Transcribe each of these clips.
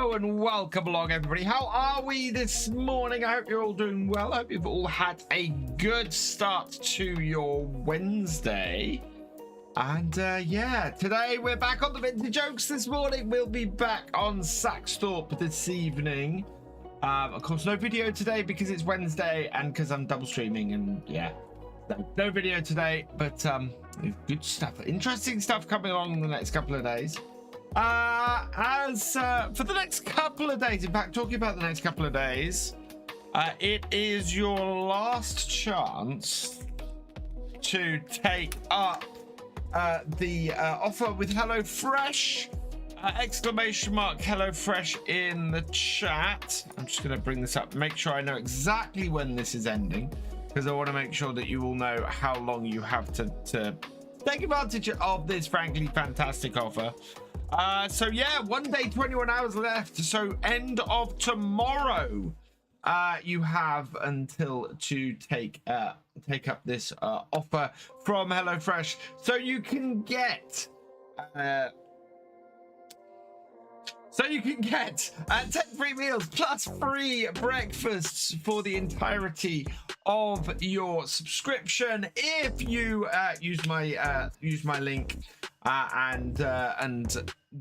Hello and welcome along, everybody. How are we this morning? I hope you're all doing well. I hope you've all had a good start to your Wednesday. And yeah, today we're back on the vintage jokes. This morning we'll be back on Saxthorpe this evening. Of course, no video today because it's Wednesday and because I'm double streaming, and yeah, no video today. But good stuff, interesting stuff coming along in the next couple of days. For the next couple of days, in fact, talking about the next couple of days, it is your last chance to take up the offer with HelloFresh. Exclamation mark HelloFresh in the chat. I'm just going to bring this up, make sure I know exactly when this is ending, because I want to make sure that you all know how long you have to take advantage of this frankly fantastic offer. So yeah, 1 day, 21 hours left. So end of tomorrow, you have until to take up this offer from HelloFresh, so you can get 10 free meals plus free breakfasts for the entirety of your subscription if you use my link and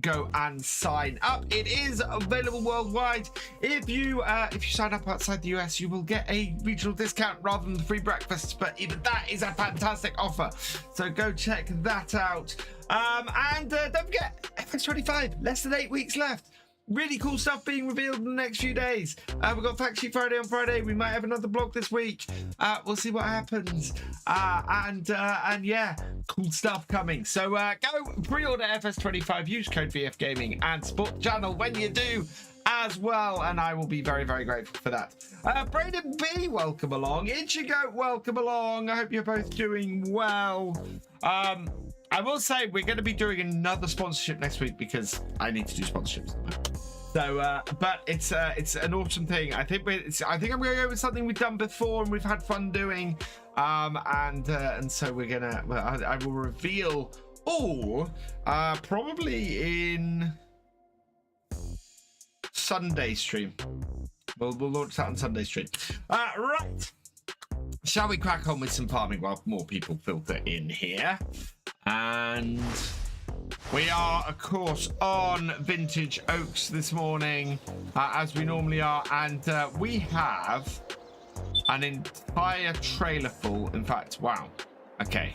go and sign up. It is available worldwide. If you sign up outside the US, you will get a regional discount rather than the free breakfasts, but even that is a fantastic offer, so go check that out. And don't forget, FS25, less than 8 weeks left. Really cool stuff being revealed in the next few days. We've got Fact Sheet Friday on Friday. We might have another blog this week. We'll see what happens. And yeah, cool stuff coming. So go pre-order FS25. Use code VF Gaming and support the channel when you do as well. And I will be very, very grateful for that. Braden B, welcome along. Ichigoat, welcome along. I hope you're both doing well. I will say we're going to be doing another sponsorship next week because I need to do sponsorships. So, but it's an awesome thing. I think I'm going to go with something we've done before and we've had fun doing. And so we're gonna. Well, I will reveal all probably in Sunday stream. We'll launch that on Sunday stream. Right. Shall we crack on with some farming while more people filter in here? And we are, of course, on Vintage Oaks this morning, as we normally are. And we have an entire trailer full. In fact, wow. Okay.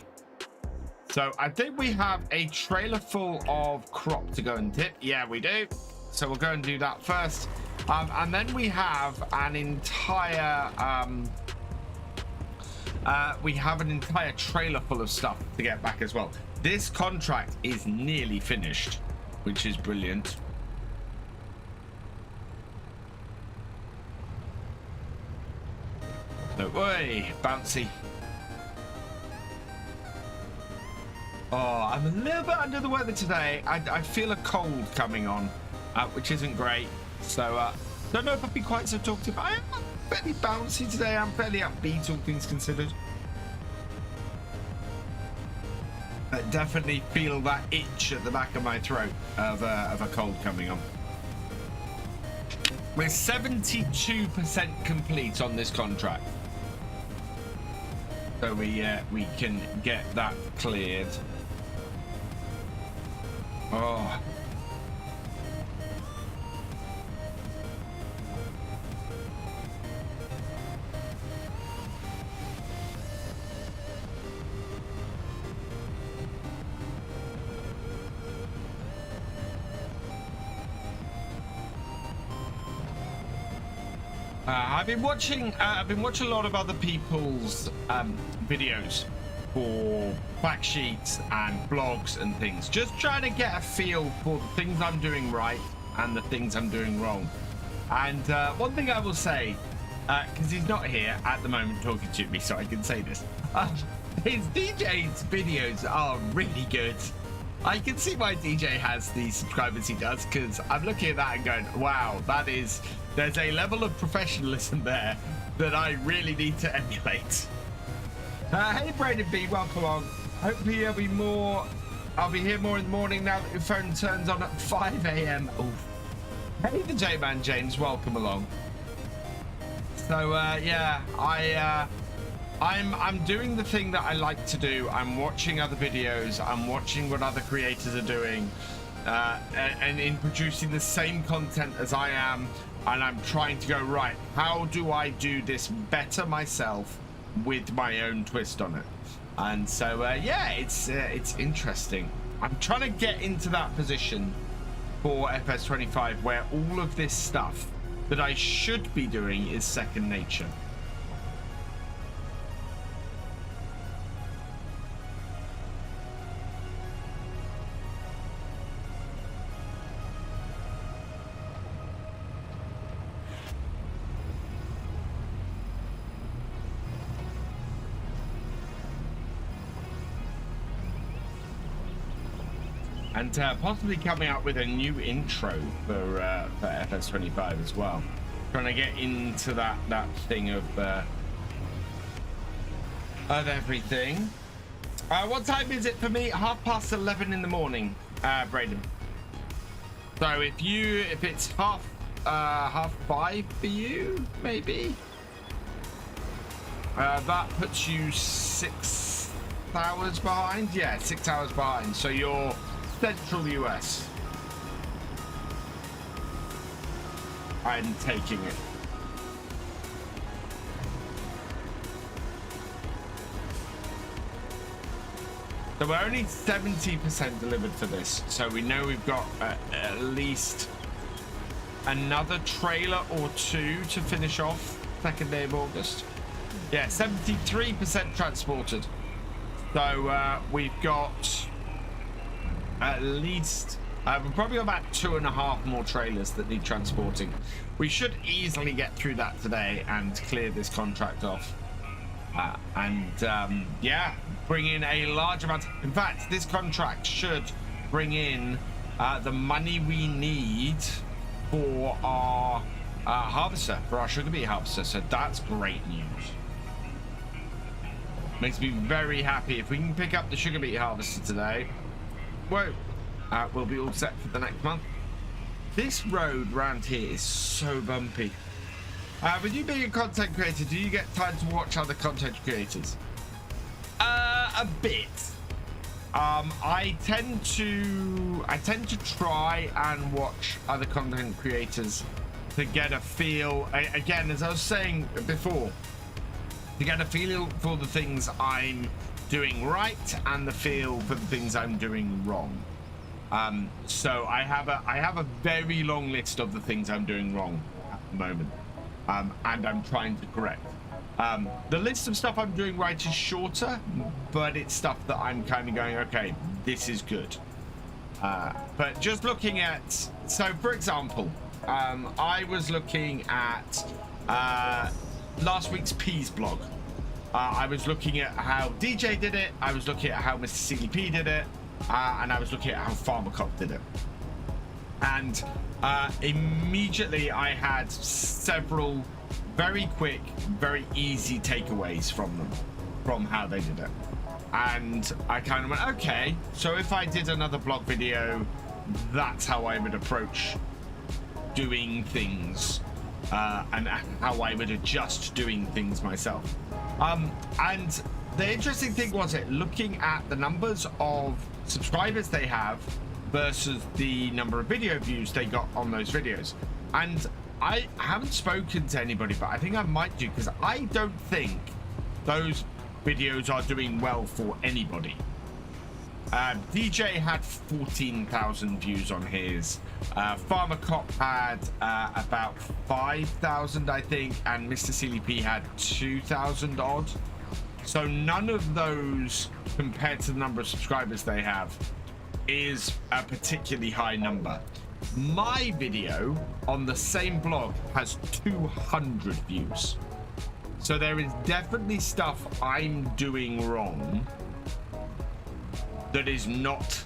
So I think we have a trailer full of crop to go and tip. Yeah, we do. So we'll go and do that first. And then we have an entire... we have an entire trailer full of stuff to get back as well. This contract is nearly finished, which is brilliant. No way, bouncy. Oh, I'm a little bit under the weather today. I feel a cold coming on, which isn't great. So, don't know if I'll be quite so talkative. I am fairly bouncy today. I'm fairly upbeat, all things considered. I definitely feel that itch at the back of my throat of a cold coming on. We're 72% complete on this contract, so we can get that cleared. Oh. I've been watching a lot of other people's videos for fact sheets and blogs and things, just trying to get a feel for the things I'm doing right and the things I'm doing wrong. And one thing I will say, because he's not here at the moment talking to me, so I can say this, his DJ's videos are really good. I can see why DJ has the subscribers he does, because I'm looking at that and going, wow, there's a level of professionalism there that I really need to emulate. Hey, Braden B, welcome along. Hopefully I'll be here more in the morning now that your phone turns on at 5 a.m. Oh, Hey, the J-Man James, welcome along. So yeah, I'm doing the thing that I like to do. I'm watching other videos. I'm watching what other creators are doing, and in producing the same content as I am. And I'm trying to go, right, how do I do this better myself with my own twist on it? And so yeah, it's interesting. I'm trying to get into that position for FS25 where all of this stuff that I should be doing is second nature. And possibly coming up with a new intro for FS25 as well. Trying to get into that thing of everything. What time is it for me? 11:30 in the morning, Braden. So if it's half 5 for you, maybe. That puts you 6 hours behind. Yeah, 6 hours behind. So you're Central US. I'm taking it. So we're only 70% delivered for this. So we know we've got at least another trailer or two to finish off 2nd day of August. Yeah, 73% transported. So we've got at least we've probably got about 2.5 more trailers that need transporting. We should easily get through that today and clear this contract off, yeah, bring in a large amount. In fact, this contract should bring in the money we need for our harvester, for our sugar beet harvester. So that's great news. Makes me very happy. If we can pick up the sugar beet harvester today, whoa, we'll be all set for the next month. This road round here is so bumpy. With you being a content creator, do you get time to watch other content creators? A bit. I tend to try and watch other content creators to get a feel. Again, as I was saying before, to get a feel for the things I'm doing right and the feel for the things I'm doing wrong. So I have a very long list of the things I'm doing wrong at the moment, and I'm trying to correct. The list of stuff I'm doing right is shorter, but it's stuff that I'm kind of going, okay, this is good. But just looking at, so for example, I was looking at last week's Peas blog. I was looking at how DJ did it. I was looking at how Mr. CDP did it. And I was looking at how Farmer Cop did it. And immediately I had several very quick, very easy takeaways from them, from how they did it. And I kind of went, okay, so if I did another blog video, that's how I would approach doing things, and how I would adjust doing things myself. And the interesting thing was looking at the numbers of subscribers they have versus the number of video views they got on those videos. And I haven't spoken to anybody, but I think I might do, because I don't think those videos are doing well for anybody. DJ had 14,000 views on his. Farmer Cop had about 5,000, I think, and Mr. CDP had 2,000 odd. So none of those, compared to the number of subscribers they have, is a particularly high number. My video on the same blog has 200 views. So there is definitely stuff I'm doing wrong that is not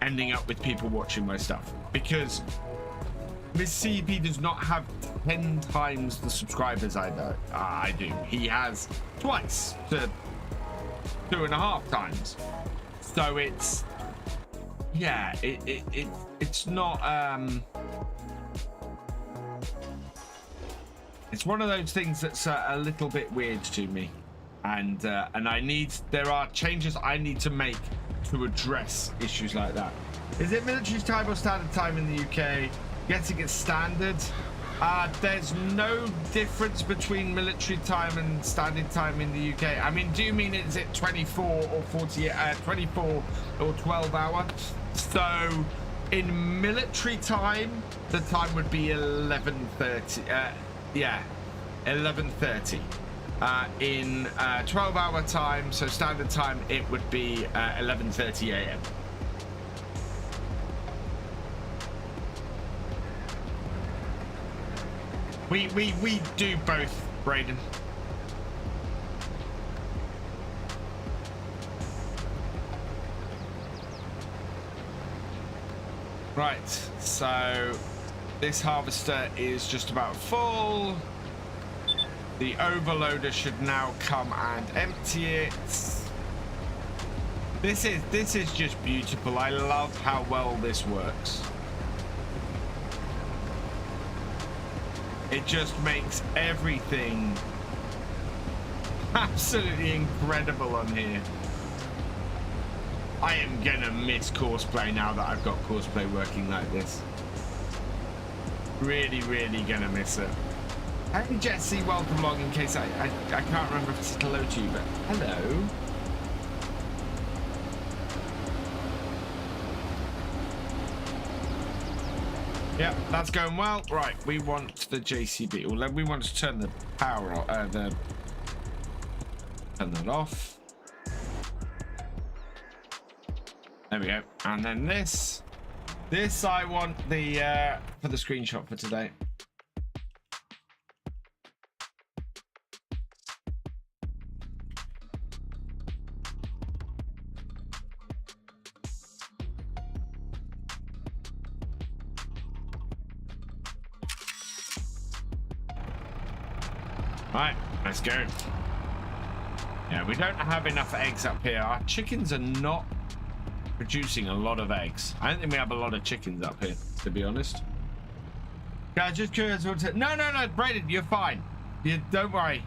ending up with people watching my stuff, because Miss CP does not have 10 times the subscribers I do. He has twice to 2.5 times. So it's, yeah, it's not it's one of those things that's a little bit weird to me, and there are changes I need to make to address issues like that. Is it military time or standard time in the UK? Getting it standard. There's no difference between military time and standard time in the UK. I mean, do you mean is it 24 or 40, 24 or 12 hour? So in military time, the time would be 11:30. Yeah, 11:30. In 12-hour time, so standard time, it would be 11:30 a.m. We do both, Braden. Right, so this harvester is just about full. The overloader should now come and empty it. This is just beautiful. I love how well this works. It just makes everything absolutely incredible on here. I am gonna miss courseplay now that I've got courseplay working like this. Really, really gonna miss it. Hey Jesse, welcome along. In case I can't remember if it's hello to you, but hello. Yeah, that's going well. Right, we want the JCB. Well, we want to turn the power off, turn that off. There we go. And then this I want the for the screenshot for today. Right, let's go. Yeah, we don't have enough eggs up here. Our chickens are not producing a lot of eggs. I don't think we have a lot of chickens up here, to be honest. Guys, just curious what to... No, Braden, you're fine. You don't worry.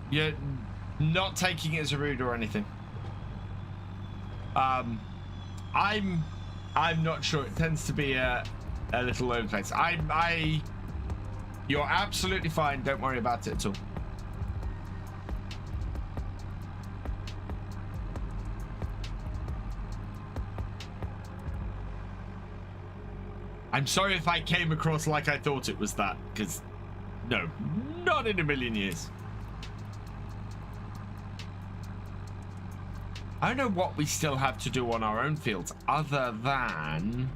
You're not taking it as a rude or anything. I'm not sure. It tends to be a little over the place. You're absolutely fine. Don't worry about it at all. I'm sorry if I came across like I thought it was that, because no, not in a million years. I don't know what we still have to do on our own fields other than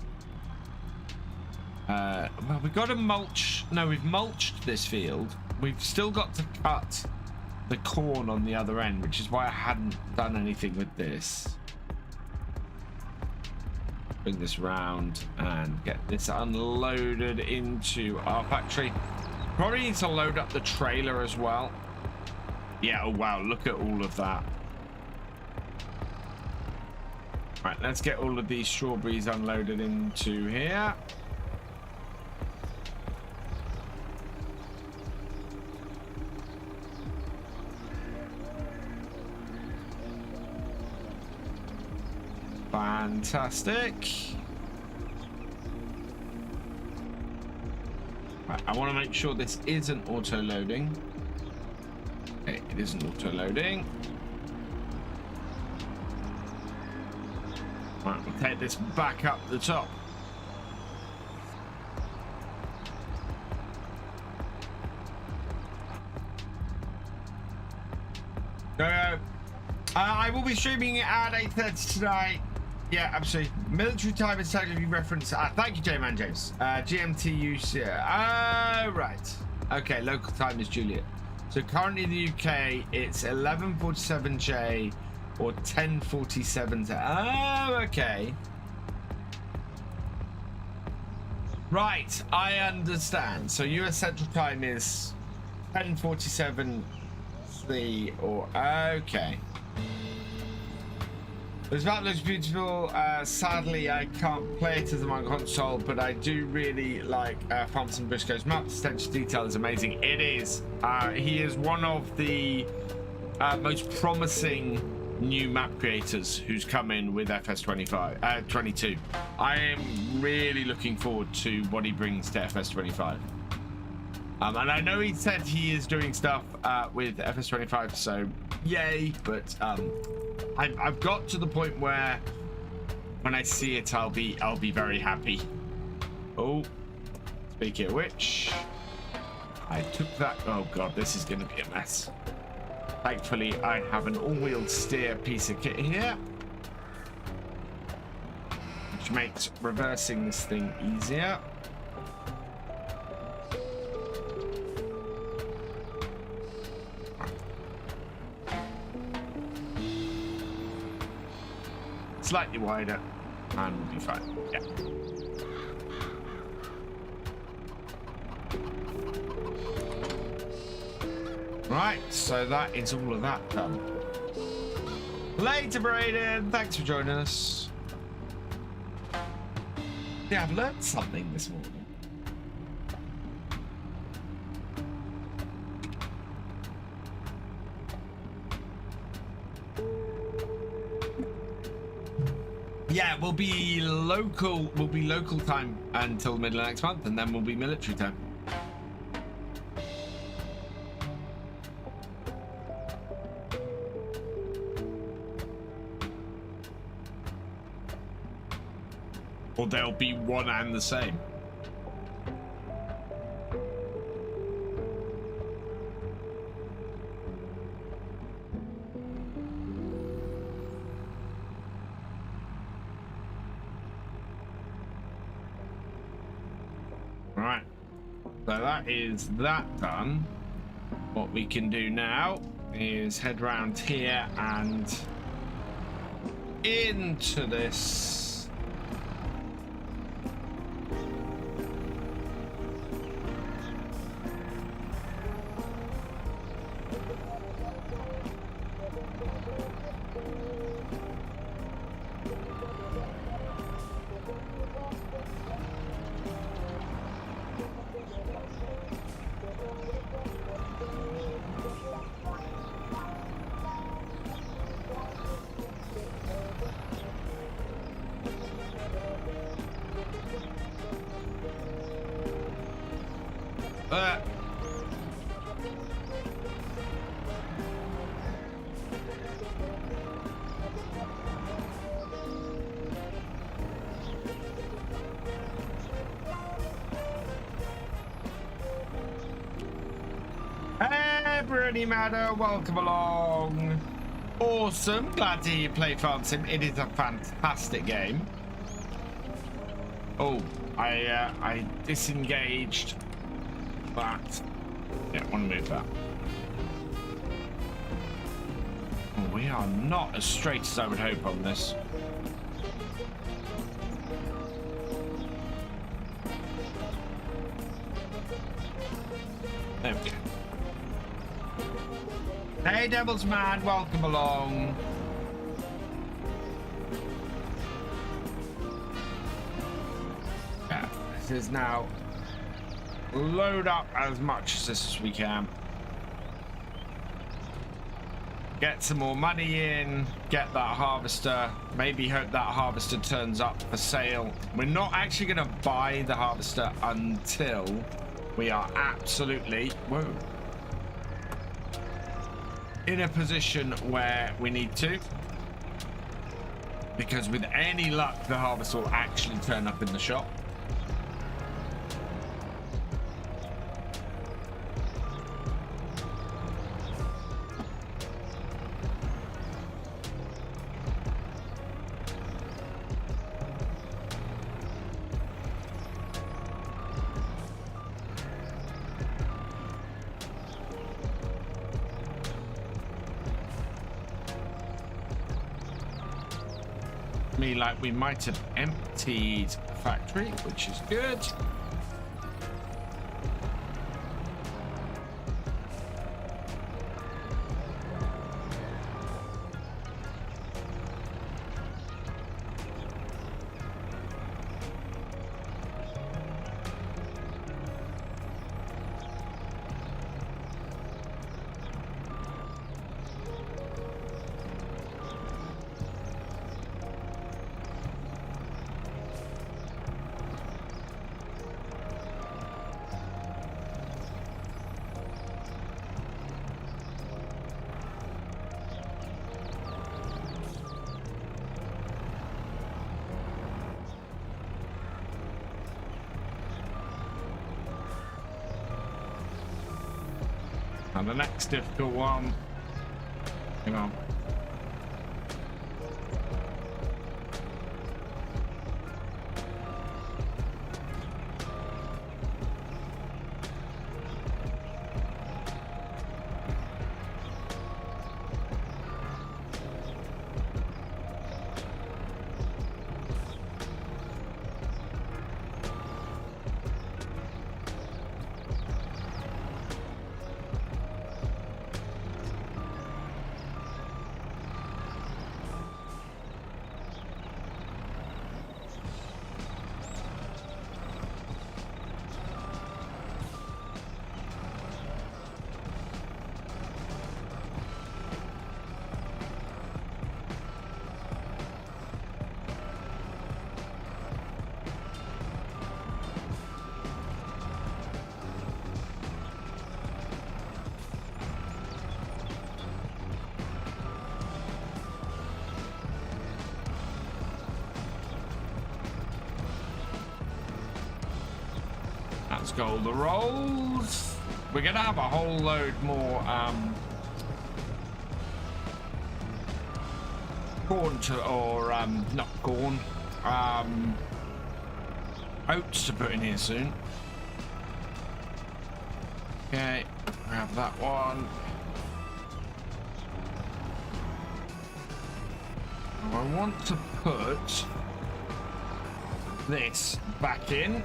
well, we've got to mulch. No, we've mulched this field. We've still got to cut the corn on the other end, which is why I hadn't done anything with this. Bring this round and get this unloaded into our factory. Probably need to load up the trailer as well. Yeah, oh wow, look at all of that. Right, let's get all of these strawberries unloaded into here. Fantastic. Right, I want to make sure this isn't auto-loading. Okay, it isn't auto-loading. Right, we'll take this back up the top. I will be streaming it at 8:30 tonight. Yeah, absolutely. Military time is technically referenced. Thank you, J-Man James. GMT use. Right. Okay, local time is Juliet. So currently in the UK, it's 11:47 J or 10:47 J. Oh, okay. Right, I understand. So US Central Time is 10:47 C or okay. This map looks beautiful. Sadly, I can't play it as on console, but I do really like Farmers and Briscoe's map. The attention to detail is amazing. It is. He is one of the most promising new map creators who's come in with FS22. I am really looking forward to what he brings to FS25. And I know he said he is doing stuff with FS25, so yay, but I've got to the point where when I see it, I'll be very happy. Oh, speaking of which, I took that. Oh god, this is going to be a mess. Thankfully, I have an all-wheel steer piece of kit here, which makes reversing this thing easier. Slightly wider and we'll be fine. Yeah. Right, so that is all of that done. Later, Braden. Thanks for joining us. Yeah, I've learned something this morning. Yeah, we'll be local time until the middle of next month, and then we'll be military time. Or they'll be one and the same. Right, so that is that done. What we can do now is head round here and into this. Matter, welcome along. Awesome, glad to hear you play Farm Sim. It is a fantastic game. Oh, I disengaged that. Yeah, want to move that. Oh, we are not as straight as I would hope on this. There we go. Hey, Devil's Man, welcome along. Yeah, this is now load up as much as this as we can. Get some more money in, get that harvester, maybe hope that harvester turns up for sale. We're not actually going to buy the harvester until we are absolutely, whoa, in a position where we need to, because with any luck the harvester will actually turn up in the shop. Me like we might have emptied the factory, which is good. And the next difficult one. Hang on. Let's go the rolls. We're gonna have a whole load more corn to, or not corn, oats to put in here soon. Okay, grab that one. I want to put this back in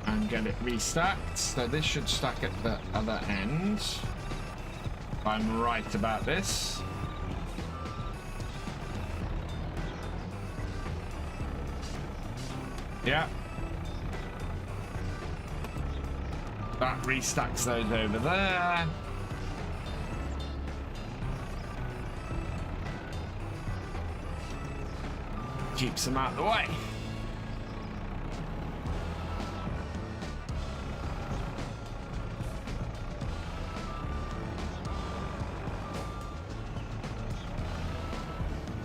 and get it restacked. So this should stack at the other end, if I'm right about this. Yeah. That restacks those over there. Keeps them out of the way.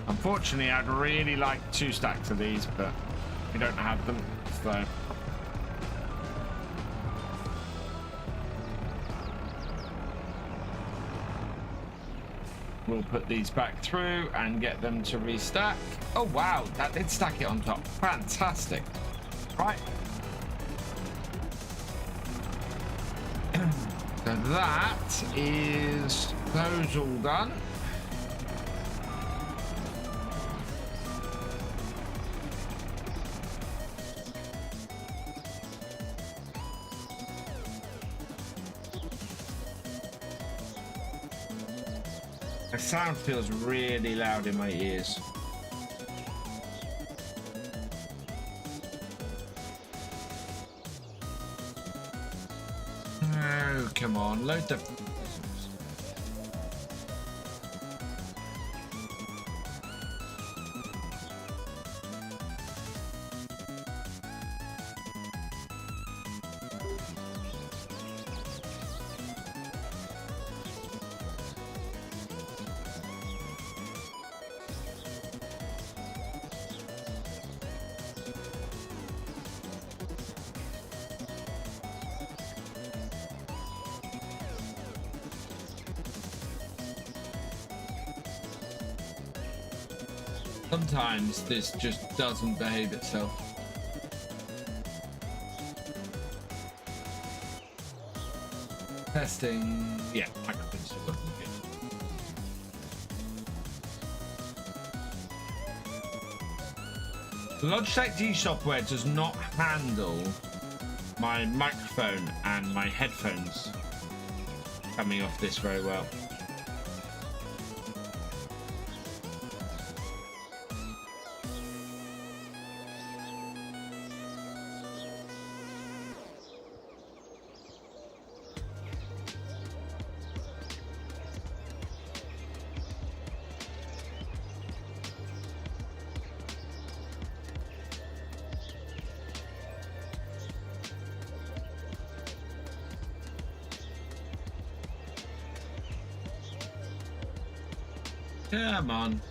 Unfortunately, I'd really like 2 stacks of these, but we don't have them, so. We'll put these back through and get them to restack. Oh wow, that did stack it on top. Fantastic. Right. So that is those all done. The sound feels really loud in my ears. Oh, come on, load the... Sometimes this just doesn't behave itself. Testing. Yeah, microphone's still looking good. The Logitech D software does not handle my microphone and my headphones coming off this very well. Come on.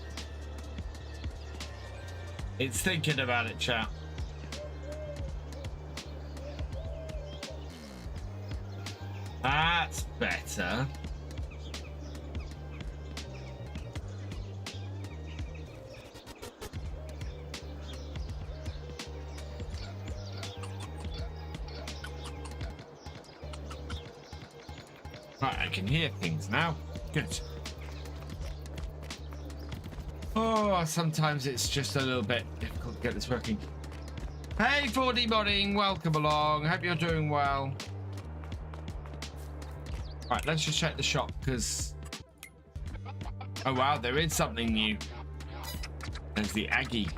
It's thinking about it, chat. That's better. Right, I can hear things now. Good. Oh, sometimes it's just a little bit difficult to get this working. Hey, 4D Modding, welcome along. Hope you're doing well. Right, let's just check the shop because... Oh, wow, there is something new. There's the Aggie.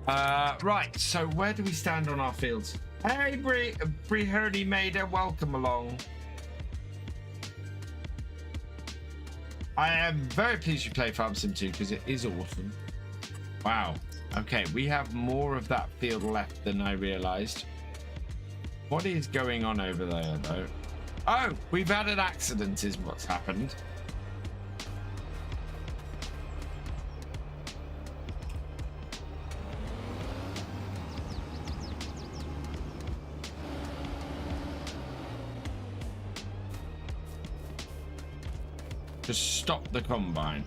Right, so where do we stand on our fields? Hey, Bree Maida, welcome along. I am very pleased you play Farm Sim 2 because it is awesome. Wow. Okay, we have more of that field left than I realized. What is going on over there, though? Oh, we've had an accident is what's happened. Just stop the combine.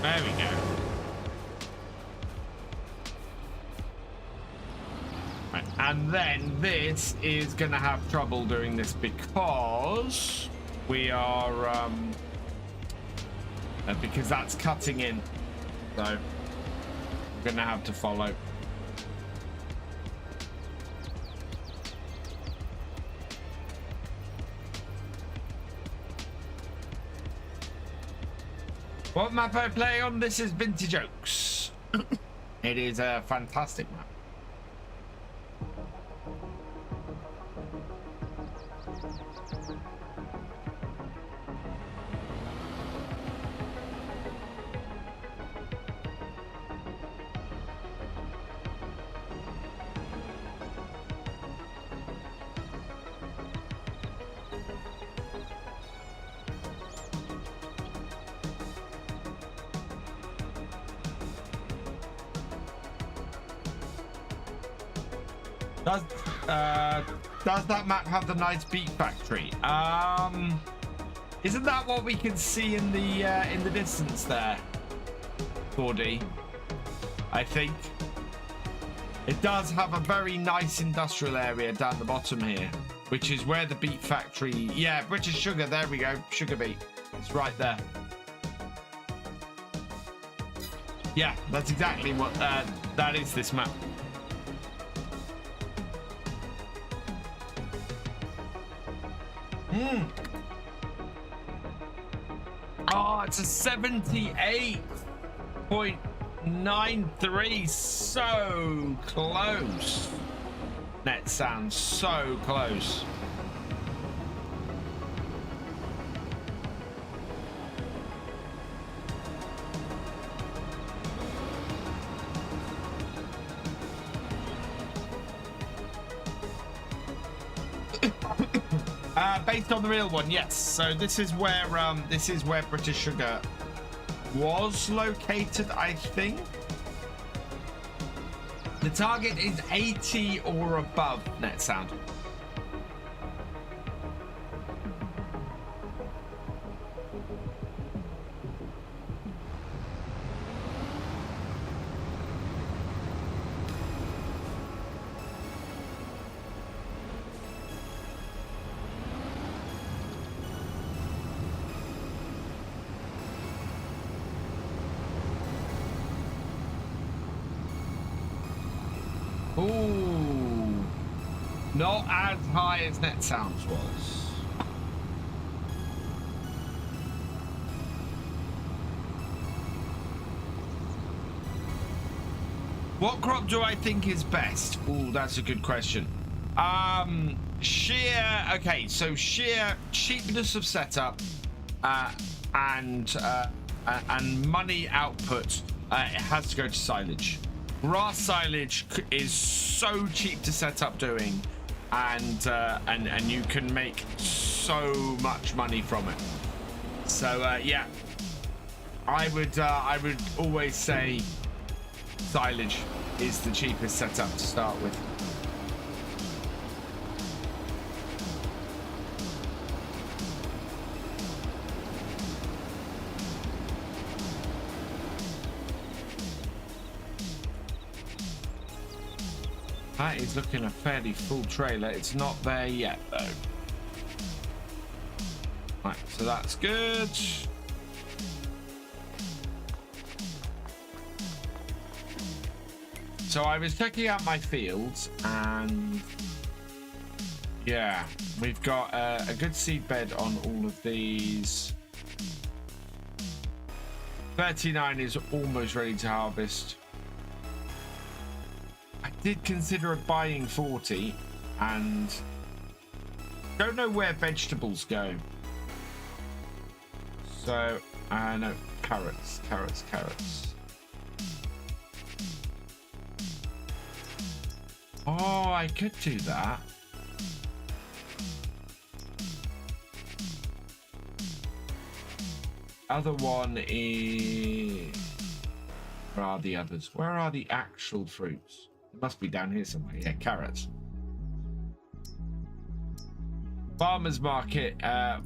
There we go. Right, and then this is going to have trouble doing this because we are because that's cutting in, so we're going to have to follow. What map I play on? This is Vintage Oaks. It is a fantastic map. Does that map have the nice beat factory? Isn't that what we can see in the distance there? 4D, I think. It does have a very nice industrial area down the bottom here, which is where the beet factory. Yeah, British Sugar. There we go. Sugar beet. It's right there. Yeah, that's exactly what that is. This map. Oh, it's a 78.93. So close. That sounds so close. Based on the real one, yes. So this is where British Sugar was located, I think. The target is 80 or above net sound. Ooh, not as high as net sounds was. What crop do I think is best? Ooh, that's a good question. Okay, so sheer cheapness of setup and money output, it has to go to silage. Grass silage is so cheap to set up doing, and you can make so much money from it. So yeah, I would always say silage is the cheapest setup to start with. That is looking a fairly full trailer. It's not there yet, though. Right, so that's good. So I was checking out my fields, and yeah, we've got a good seed bed on all of these. 39 is almost ready to harvest. I did consider buying 40, and don't know where vegetables go. So, no, carrots. Oh, I could do that. Other one is... Where are the others? Where are the actual fruits? It must be down here somewhere. Yeah, carrots. Farmer's market,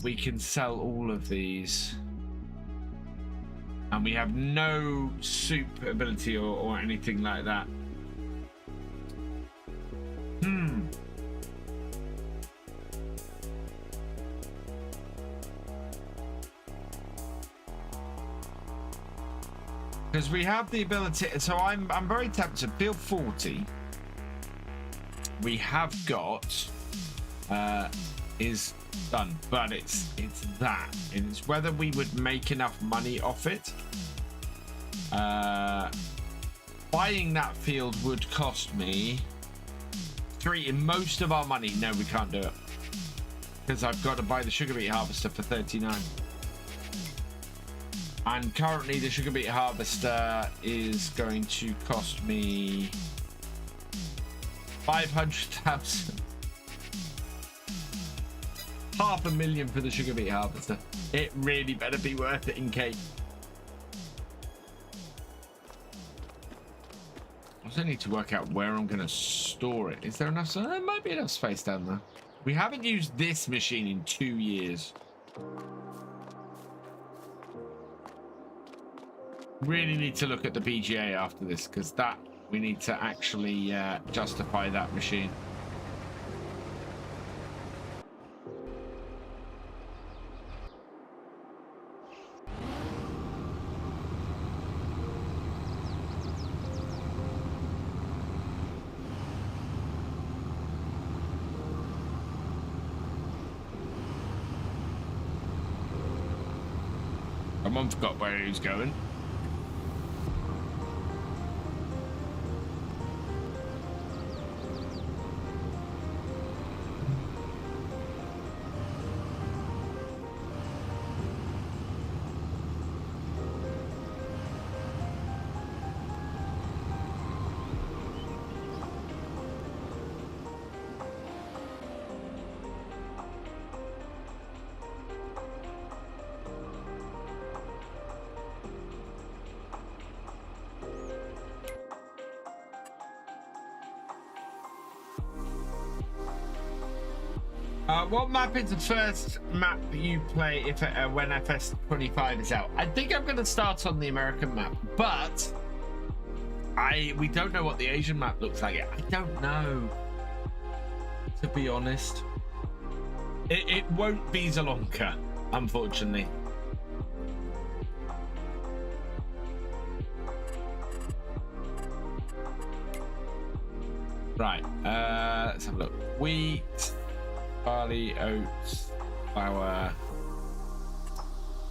we can sell all of these. And we have no soup ability or anything like that. Because we have the ability, so I'm very tempted. Field 40 we have got is done, but it's that. It's whether we would make enough money off it. Buying that field would cost me in most of our money. No, we can't do it because I've got to buy the sugar beet harvester for 39. And currently the sugar beet harvester is going to cost me 500,000. $500,000 for the sugar beet harvester. It really better be worth it in cake. I also need to work out where I'm going to store it. Is there enough? There might be enough space down there. We haven't used this machine in 2 years. Really need to look at the BGA after this, because that we need to actually justify that machine. Someone forgot where he was going. What map is the first map you play if when FS25 is out? I think I'm going to start on the American map, but we don't know what the Asian map looks like yet. I don't know, to be honest. It won't be Zalonka, unfortunately. Right, let's have a look. Wheat, barley, oats, flour.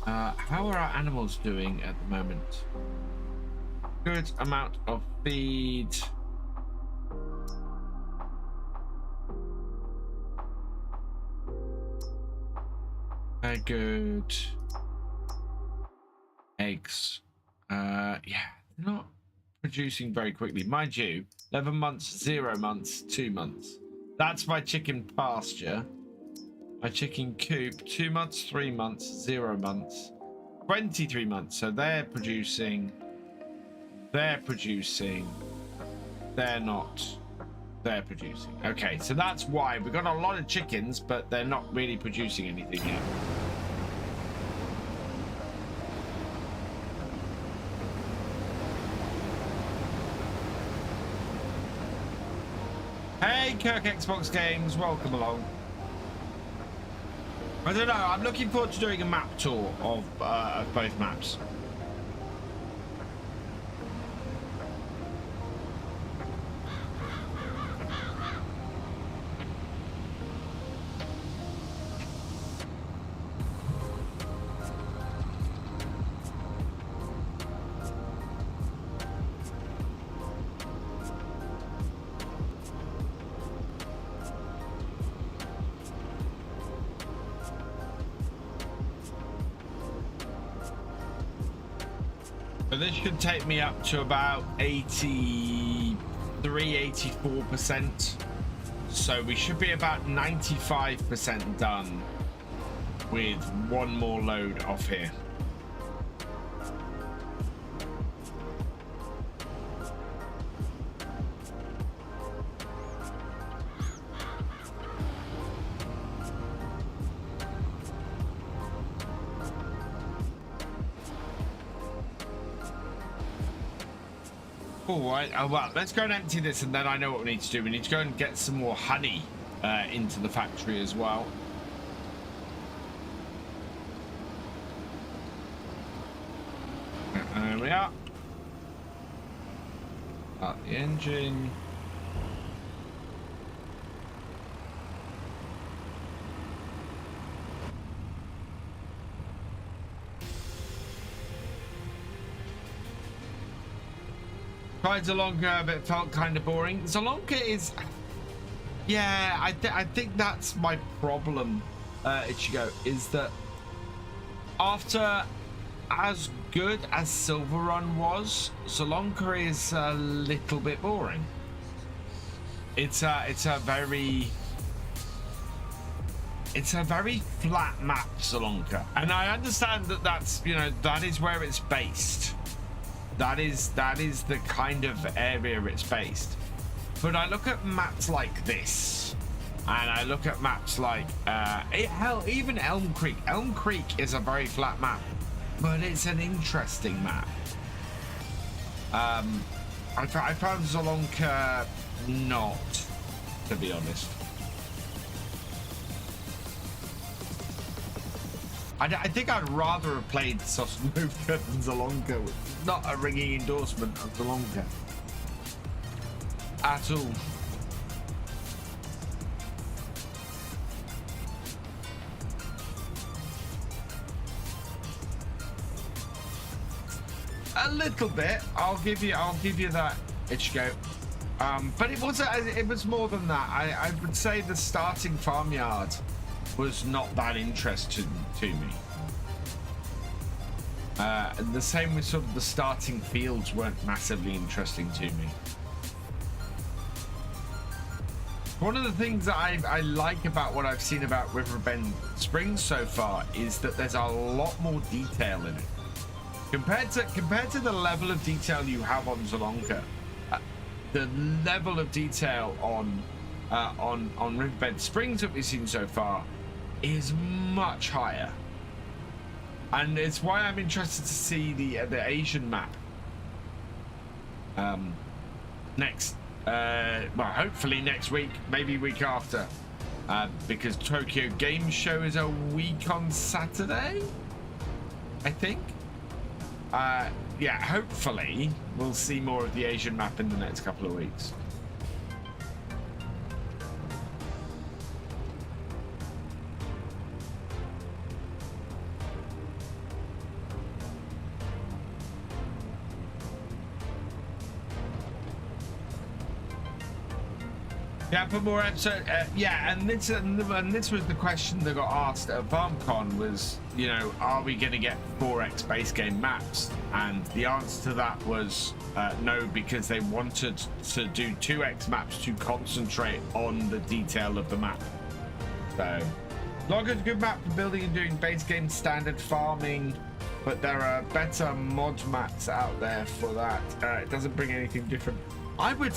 How are our animals doing at the moment? Good amount of feed. Very good. Eggs. Yeah, not producing very quickly. Mind you, 11 months, 0 months, 2 months. That's my chicken pasture. My chicken coop, 2 months, 3 months, 0 months, 23 months. So they're producing, they're not, they're producing. Okay, so that's why we've got a lot of chickens, but they're not really producing anything yet. Hey, Kirk Xbox Games, welcome along. I don't know, I'm looking forward to doing a map tour of both maps. So this should take me up to about 83, 84%. So we should be about 95% done with one more load off here. All right, well, let's go and empty this, and then I know what we need to do. We need to go and get some more honey into the factory as well. There we are. Start the engine. Tried Zalonka, but it felt kind of boring. Zalonka is, yeah, I think that's my problem, Ichigoat, is that after as good as Silver Run was, Zalonka is a little bit boring. It's a very flat map, Zalonka, and I understand that that's, you know, that is where it's based. That is the kind of area it's based. But I look at maps like this, and I look at maps like hell, even Elm Creek. Elm Creek is a very flat map, but it's an interesting map. I found Zalonka not, to be honest. I think I'd rather have played Sosnovka than Zalonka. Not a ringing endorsement of Zalonka at all. A little bit. I'll give you that, Ichigo. But it was more than that. I would say the starting farmyard was not that interesting to me. And the same with sort of the starting fields weren't massively interesting to me. One of the things that I like about what I've seen about Riverbend Springs so far is that there's a lot more detail in it. Compared to the level of detail you have on Zalonka, the level of detail on Riverbend Springs that we've seen so far is much higher. And it's why I'm interested to see the Asian map next, well, hopefully next week, maybe week after, because Tokyo Game Show is a week on Saturday, I think. Yeah, hopefully we'll see more of the Asian map in the next couple of weeks. Yeah, for more episode. Yeah, and this was the question that got asked at FarmCon was, you know, are we going to get 4x base game maps? And the answer to that was no, because they wanted to do 2x maps to concentrate on the detail of the map. So, Log is a good map for building and doing base game standard farming, but there are better mod maps out there for that. It doesn't bring anything different. I would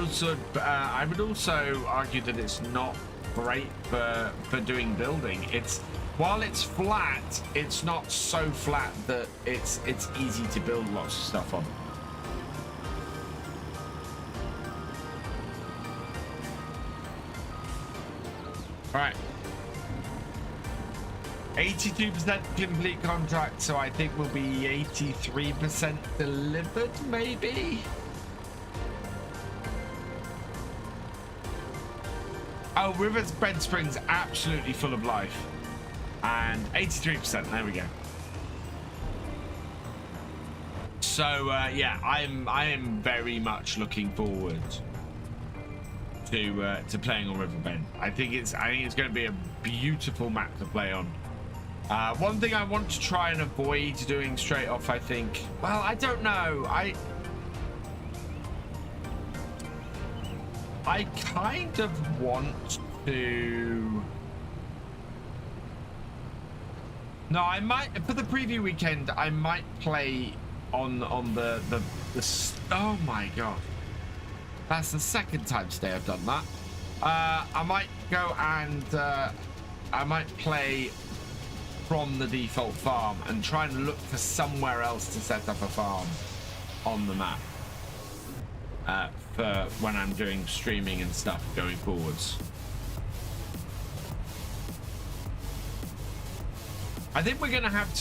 also argue that it's not great for doing building. While it's flat, it's not so flat that it's easy to build lots of stuff on. All right. 82% complete contract, so I think we'll be 83% delivered, maybe. Oh, River's Bed Springs absolutely full of life. And 83%, there we go. So yeah, I am very much looking forward to playing on Riverbend. I think it's going to be a beautiful map to play on. One thing I want to try and avoid doing straight off, I think. Well, I don't know. I kind of want to. No, I might for the preview weekend. I might play on the. Oh my god, that's the second time today I've done that. I might go and I might play from the default farm and try and look for somewhere else to set up a farm on the map. For when I'm doing streaming and stuff going forwards. I think we're gonna have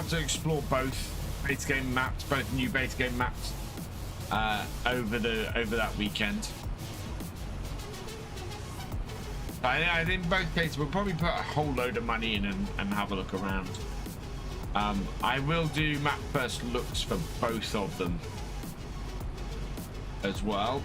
to explore both base game maps, both new base game maps, over that weekend. I think in both cases we'll probably put a whole load of money in and have a look around. I will do map first looks for both of them as well.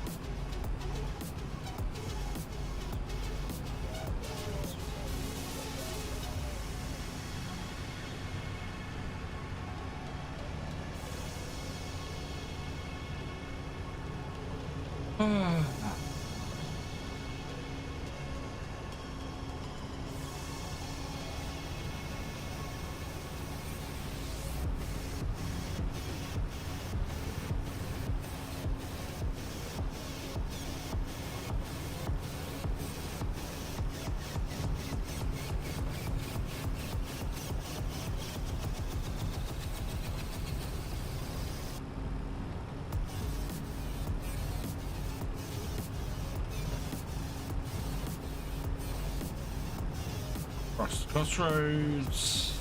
Crossroads.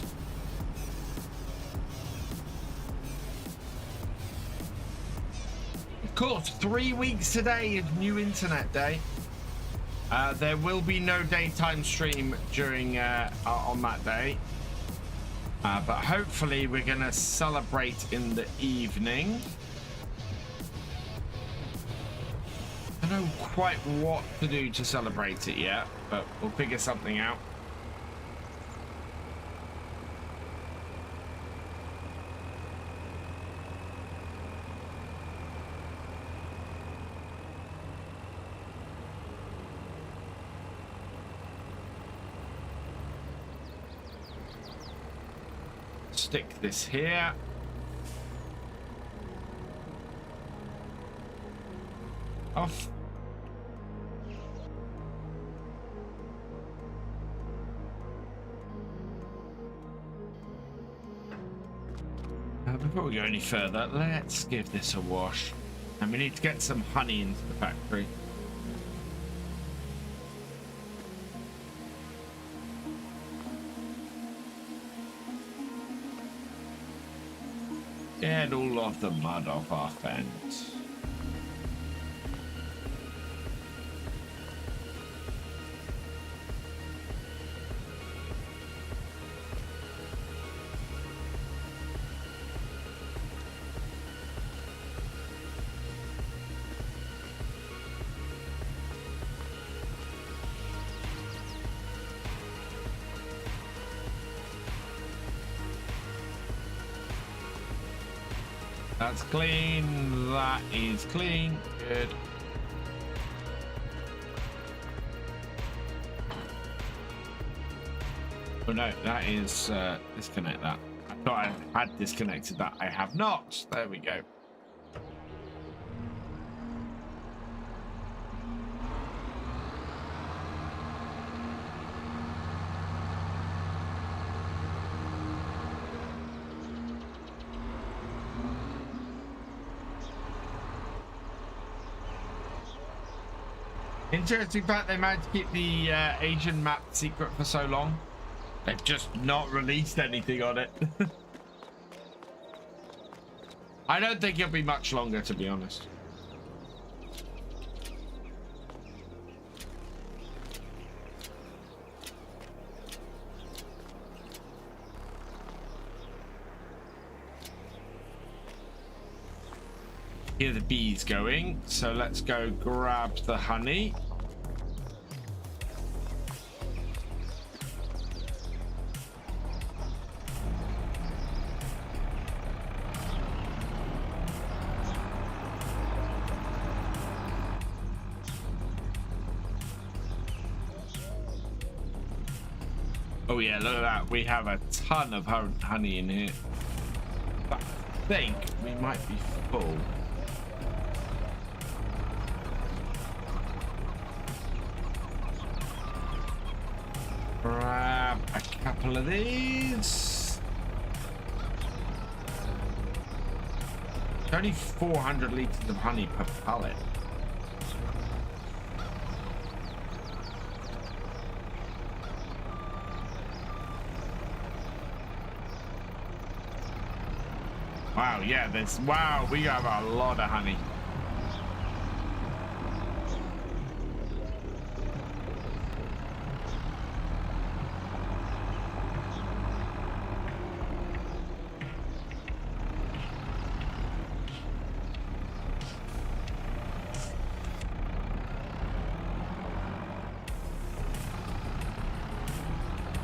Of course, 3 weeks today is New Internet Day. There will be no daytime stream during on that day, but hopefully we're gonna celebrate in the evening. I don't know quite what to do to celebrate it yet, but we'll figure something out. Stick this here. Off. Before we go any further, let's give this a wash. And we need to get some honey into the factory. Get all of the mud off our fence. That's clean. That is clean. Good. Oh no, that is disconnect that. I thought I had disconnected that. I have not. There we go. Interesting fact, they managed to keep the Asian map secret for so long. They've just not released anything on it. I don't think it'll be much longer, to be honest. Hear the bees going, so let's go grab the honey. Oh yeah, look at that. We have a ton of honey in here. But I think we might be full. Grab a couple of these. It's only 400 liters of honey per pallet. Wow, yeah, wow, we have a lot of honey.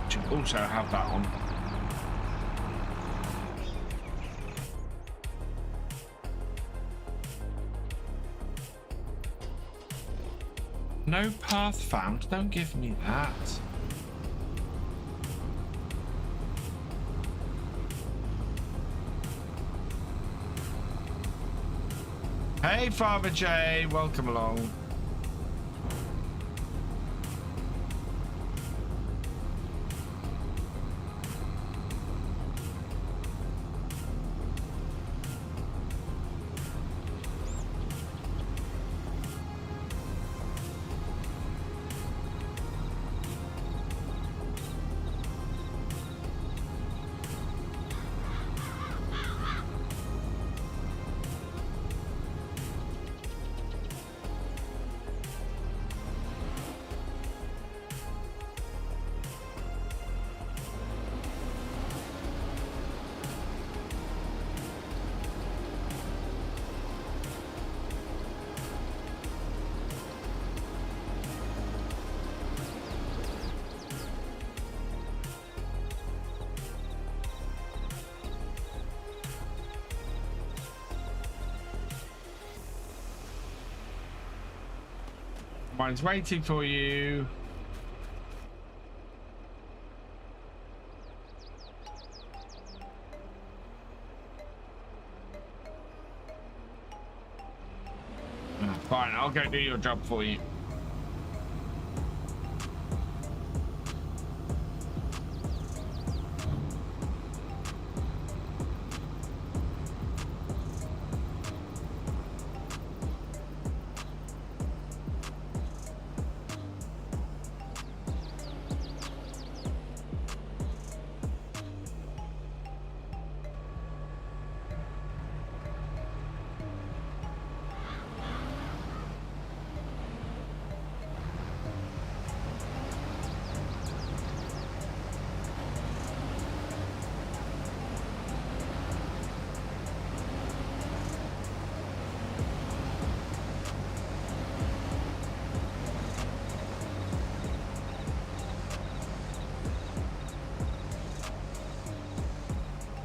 Should also have that on. No path found. Don't give me that. Hey, Father J, welcome along. Mine's waiting for you. Fine, I'll go do your job for you.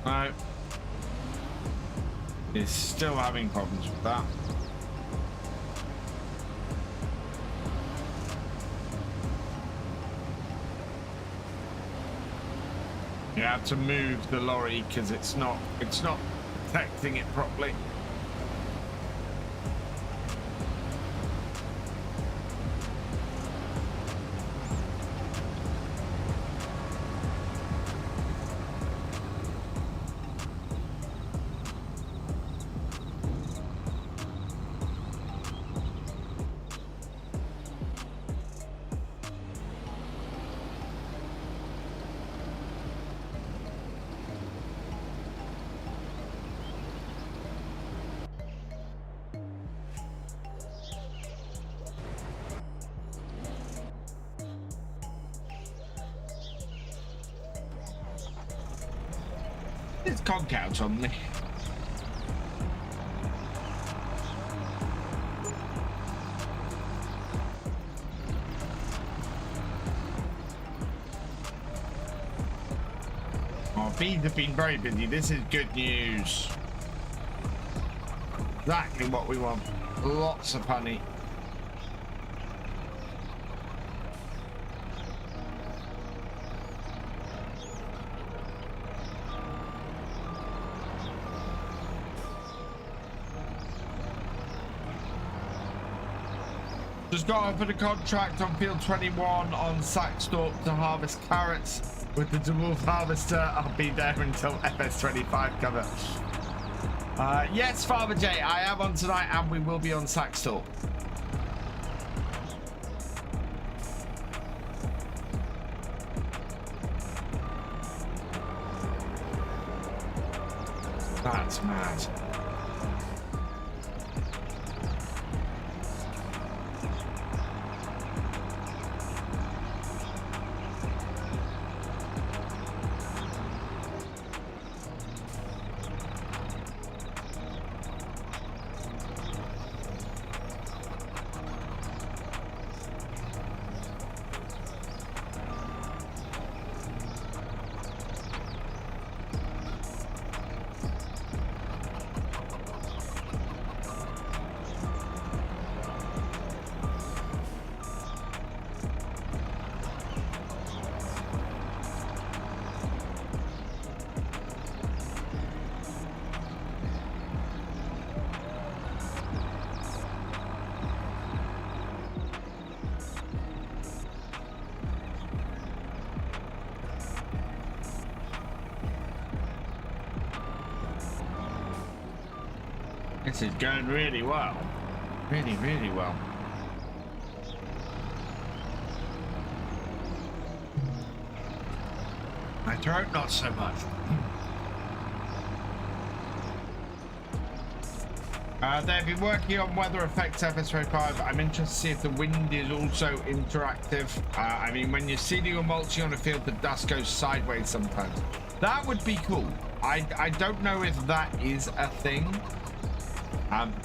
No. is still having problems with that. You have to move the lorry because it's not protecting it properly. It's conk out on me. Oh, bees have been very busy. This is good news. Exactly what we want. Lots of honey. Just got offered a contract on field 21 on Sackstalk to harvest carrots with the DeWolf harvester. I'll be there until FS25 cover. Yes, Farmer J, I am on tonight and we will be on Sackstalk. That's mad. This is going really well. Really, really well. My throat, not so much. They've been working on weather effects FS25. I'm interested to see if the wind is also interactive. I mean, when you're seeding or mulching on a field, the dust goes sideways sometimes. That would be cool. I don't know if that is a thing.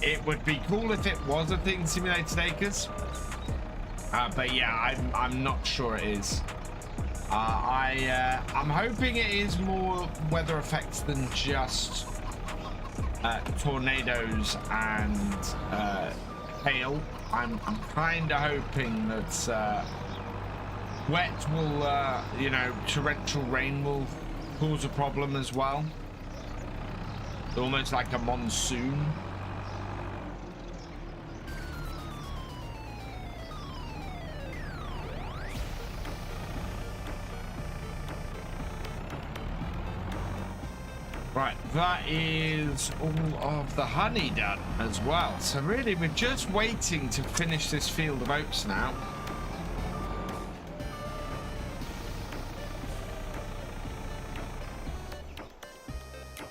It would be cool if it was a thing, Simulated Acres. But yeah, I'm not sure it is. I'm hoping it is more weather effects than just tornadoes and hail. I'm kind of hoping that wet will, you know, torrential rain will cause a problem as well. Almost like a monsoon. Right, that is all of the honey done as well. So really, we're just waiting to finish this field of oats now.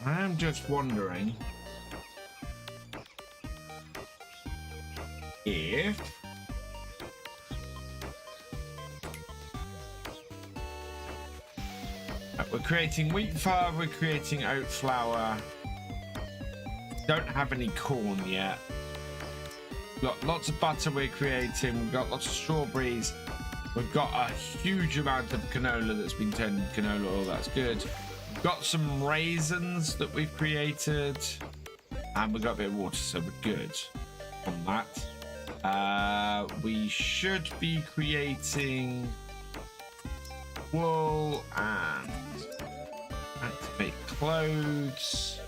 I'm just wondering if we're creating wheat flour, we're creating oat flour. Don't have any corn yet. Got lots of butter we're creating. We've got lots of strawberries. We've got a huge amount of canola that's been turned into canola oil. That's good. We've got some raisins that we've created. And we got a bit of water, so we're good on that. We should be creating wool and activate clothes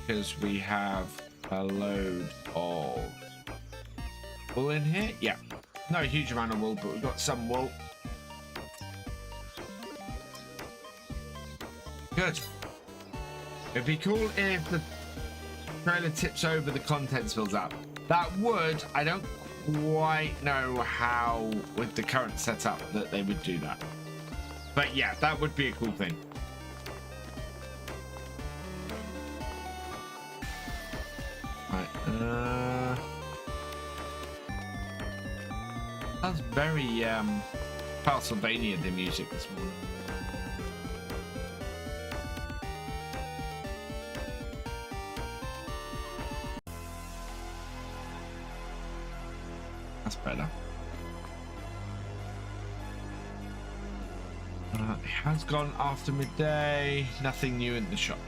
because we have a load of wool in here. Yeah, not a huge amount of wool, but we've got some wool. Good. It'd be cool if the trailer tips over, the contents fills up. That would, I don't quite know how with the current setup that they would do that. But yeah, that would be a cool thing. Right. That's very Castlevania, the music this morning. That's better. It has gone after midday. Nothing new in the shop.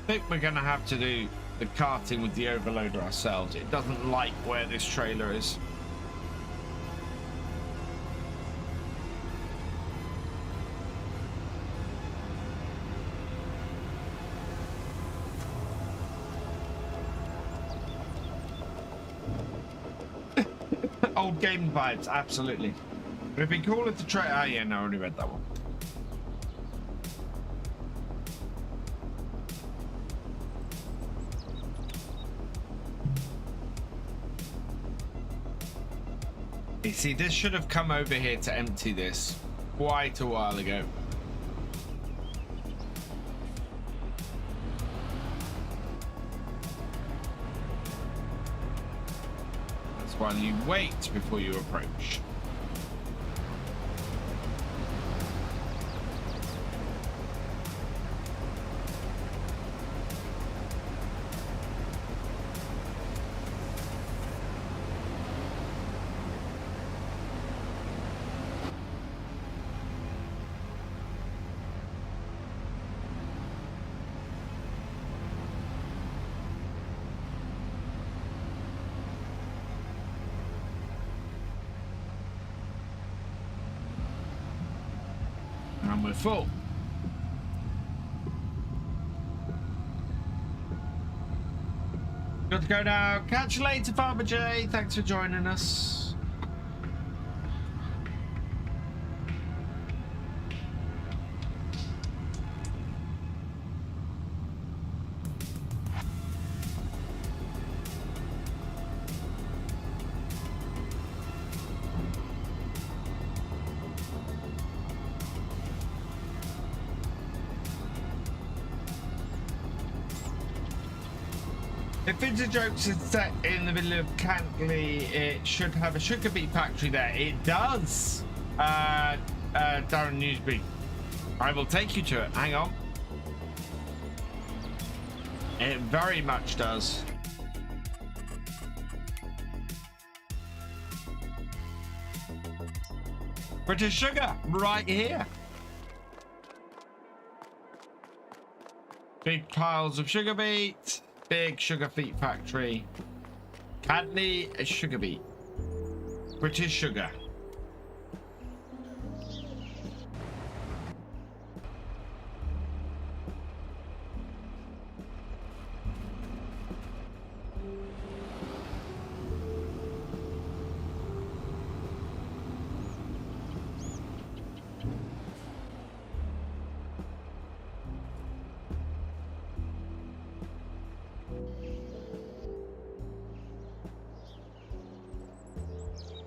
I think we're going to have to do the carting with the overloader ourselves. It doesn't like where this trailer is. Old game vibes, absolutely. But it'd be cool if the trailer... Oh yeah, no, I already read that one. You see, this should have come over here to empty this quite a while ago. That's while you wait before you approach. And we're full. Got to go now. Catch you later, Farmer J. Thanks for joining us. If Thefisherj is set in the middle of Cantley, it should have a sugar beet factory there. It does, Darren Newsby. I will take you to it. Hang on. It very much does. British Sugar, right here. Big piles of sugar beet. Big sugar beet factory. Cadney, a sugar beet. British Sugar.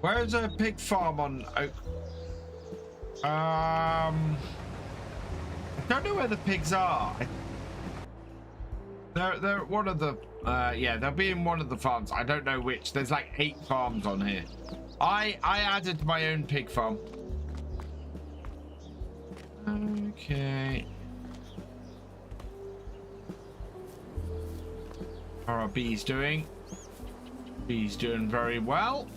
Where's a pig farm on Oak? I don't know where the pigs are. They're one of the yeah, they'll be in one of the farms. I don't know which. There's like 8 farms on here. I added my own pig farm. Okay. How are our bees doing? He's doing very well.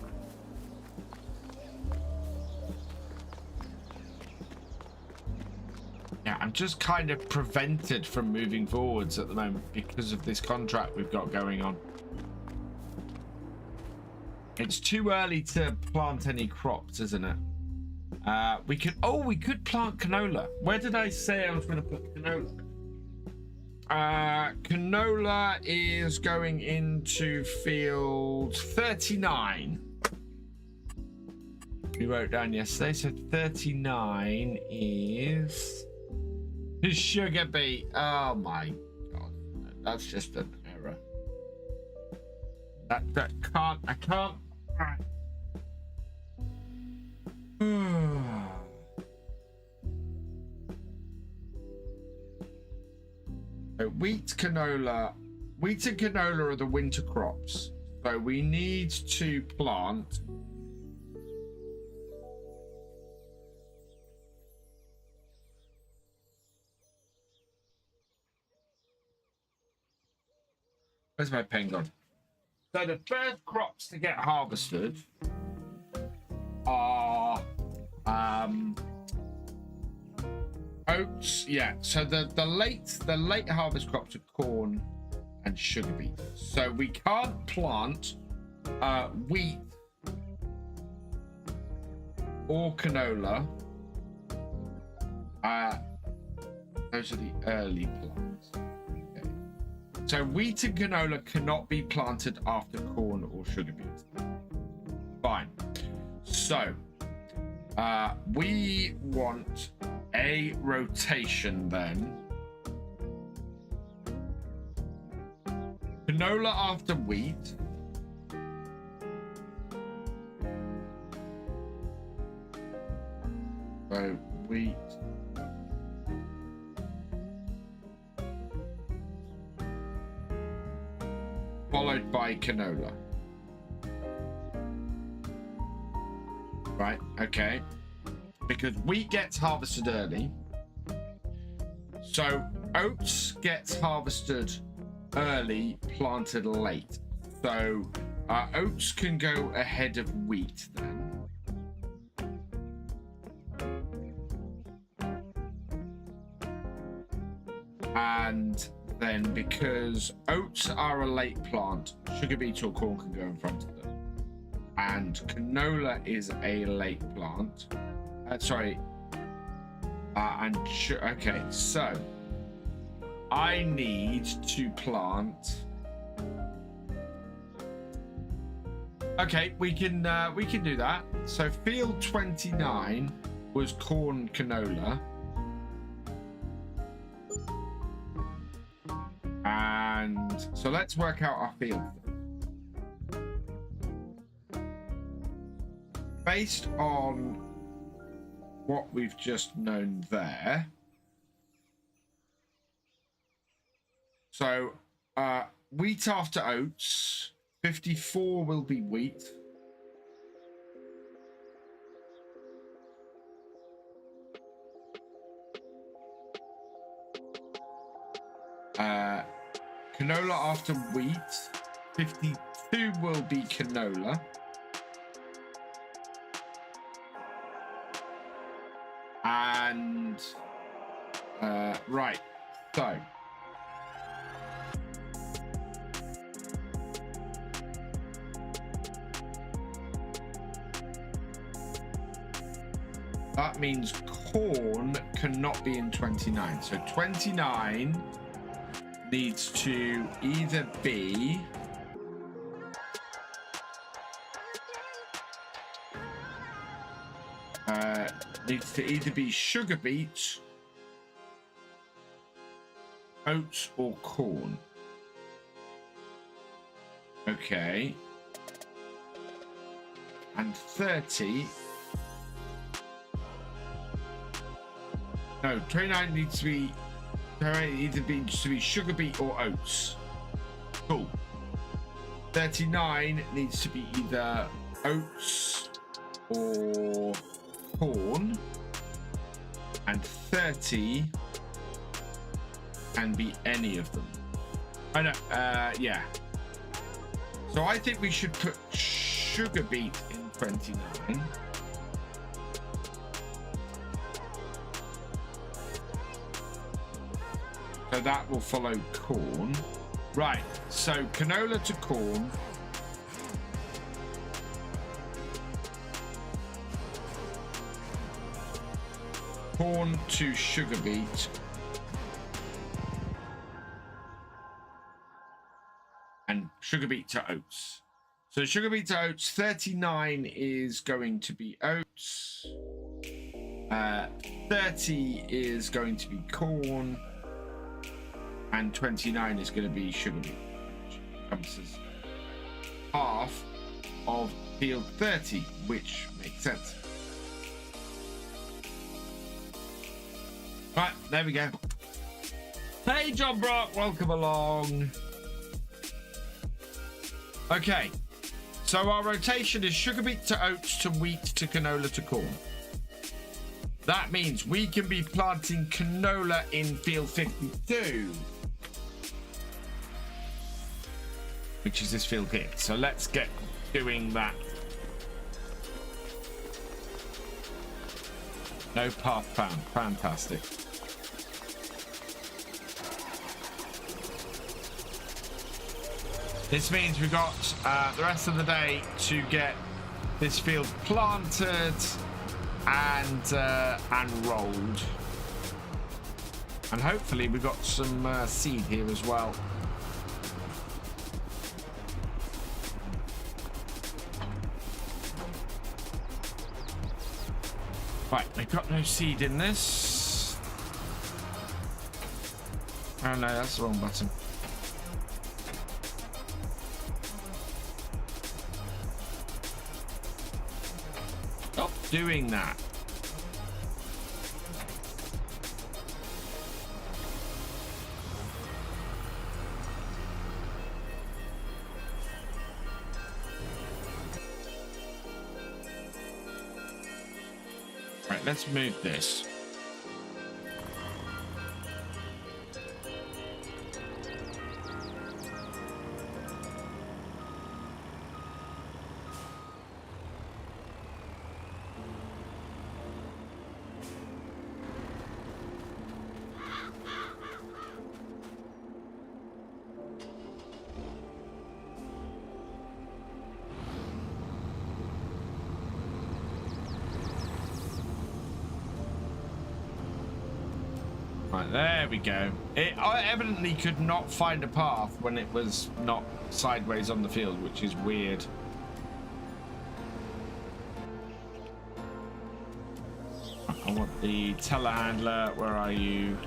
Yeah, I'm just kind of prevented from moving forwards at the moment because of this contract we've got going on. It's too early to plant any crops, isn't it? We could plant canola. Where did I say I was going to put canola? Canola is going into field 39. We wrote down yesterday, so 39 is his sugar beet. Oh my god, that's just an error. I can't. So wheat and canola are the winter crops. So we need to plant where's my pen gone? So the first crops to get harvested are oats. Yeah, so the late harvest crops are corn and sugar beet. So we can't plant wheat or canola. Those are the early plants. Okay. So wheat and canola cannot be planted after corn or sugar beet. Fine. So we want a rotation then. Canola after wheat. So wheat. Followed by canola. Right, okay. Because wheat gets harvested early. So oats gets harvested early, planted late. So oats can go ahead of wheat then. And then because oats are a late plant, sugar beet or corn can go in front of them. And canola is a late plant. Okay, so I need to plant. Okay, we can do that. So field 29 was corn canola. And so let's work out our field. Based on what we've just known there. So wheat after oats, 54 will be wheat. Canola after wheat, 52 will be canola. And right, so that means corn cannot be in 29. So 29 needs to either be sugar beet, oats, or corn. Okay. And 30. No, 29 needs to be either be sugar beet or oats. Cool. 39 needs to be either oats or corn, and 30 can be any of them. I know, yeah. So I think we should put sugar beet in 29. So that will follow corn. Right, so canola to corn. Corn to sugar beet. And sugar beet to oats. So sugar beet to oats, 39 is going to be oats. 30 is going to be corn. And 29 is going to be sugar beet, which encompasses half of field 30, which makes sense. Right, there we go. Hey, John Brock, welcome along. Okay, so our rotation is sugar beet to oats to wheat to canola to corn. That means we can be planting canola in field 52, which is this field here. So let's get doing that. No path found. Fantastic. This means we've got the rest of the day to get this field planted and rolled. And hopefully we've got some seed here as well. Right, we've got no seed in this. Oh no, that's the wrong button. Stop doing that. Right, let's move this. Right, there we go. It evidently could not find a path when it was not sideways on the field, which is weird. I want the telehandler. Where are you?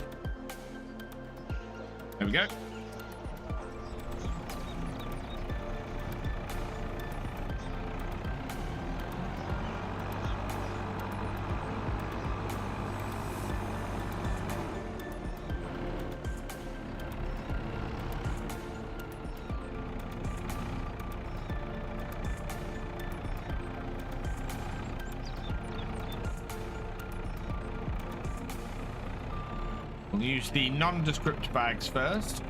There we go. We'll use the nondescript bags first.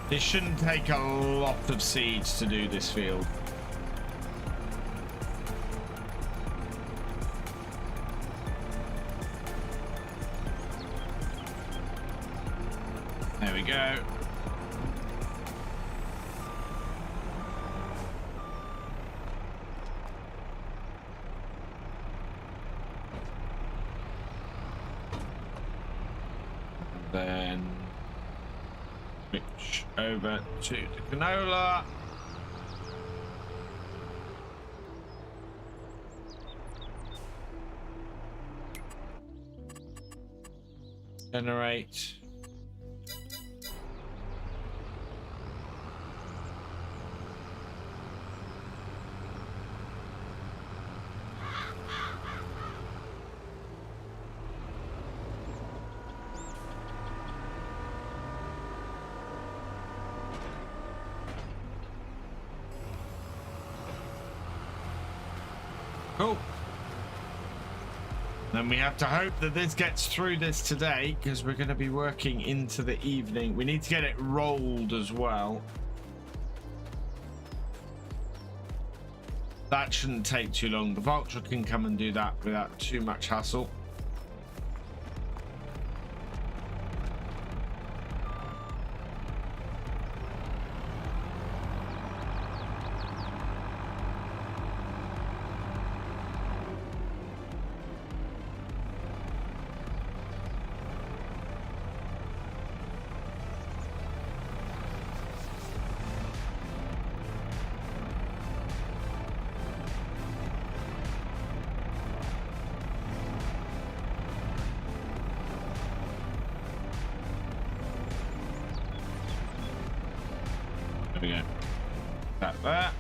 This shouldn't take a lot of seeds to do this field. There we go. Then switch over to the canola. Generate. Cool. Then we have to hope that this gets through this today, because we're going to be working into the evening. We need to get it rolled as well. That shouldn't take too long. The vulture can come and do that without too much hassle. There we go. That.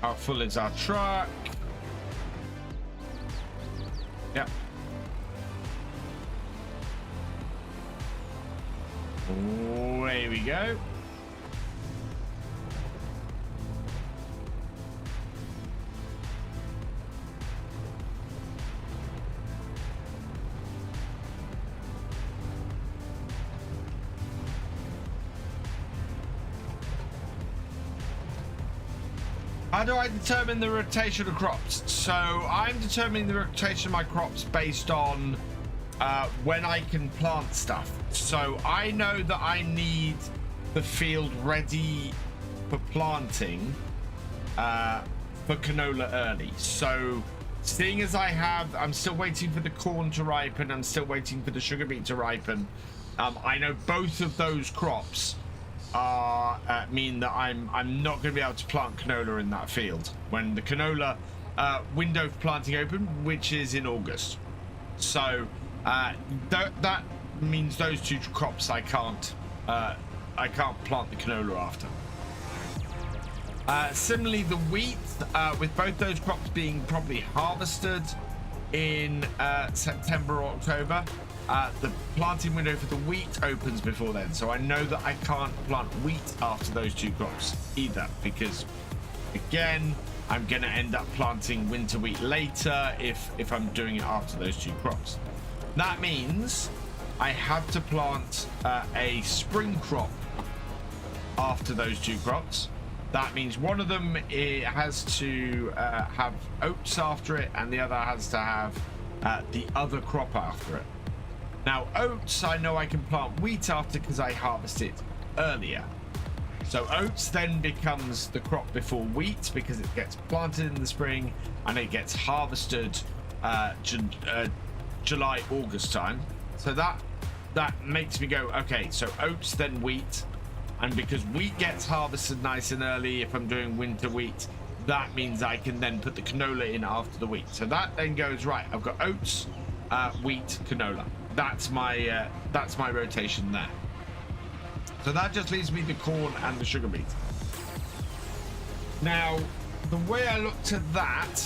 How full is our truck? Yep. Away we go. How do I determine the rotation of crops? So I'm determining the rotation of my crops based on when I can plant stuff. So I know that I need the field ready for planting for canola early. So seeing as I'm still waiting for the corn to ripen, I'm still waiting for the sugar beet to ripen. I know both of those crops mean that I'm not going to be able to plant canola in that field when the canola window for planting open, which is in August. So that means those two crops I can't plant the canola after. Similarly, the wheat, with both those crops being probably harvested in September or October, the planting window for the wheat opens before then. So I know that I can't plant wheat after those two crops either, because again, I'm going to end up planting winter wheat later if I'm doing it after those two crops. That means I have to plant a spring crop after those two crops. That means one of them has to have oats after it, and the other has to have the other crop after it. Now, oats, I know I can plant wheat after because I harvest it earlier. So oats then becomes the crop before wheat because it gets planted in the spring and it gets harvested July, August time. So that makes me go, okay, so oats then wheat. And because wheat gets harvested nice and early, if I'm doing winter wheat, that means I can then put the canola in after the wheat. So that then goes, right, I've got oats, wheat, canola. That's my rotation there. So that just leaves me the corn and the sugar beet. Now, the way I looked at that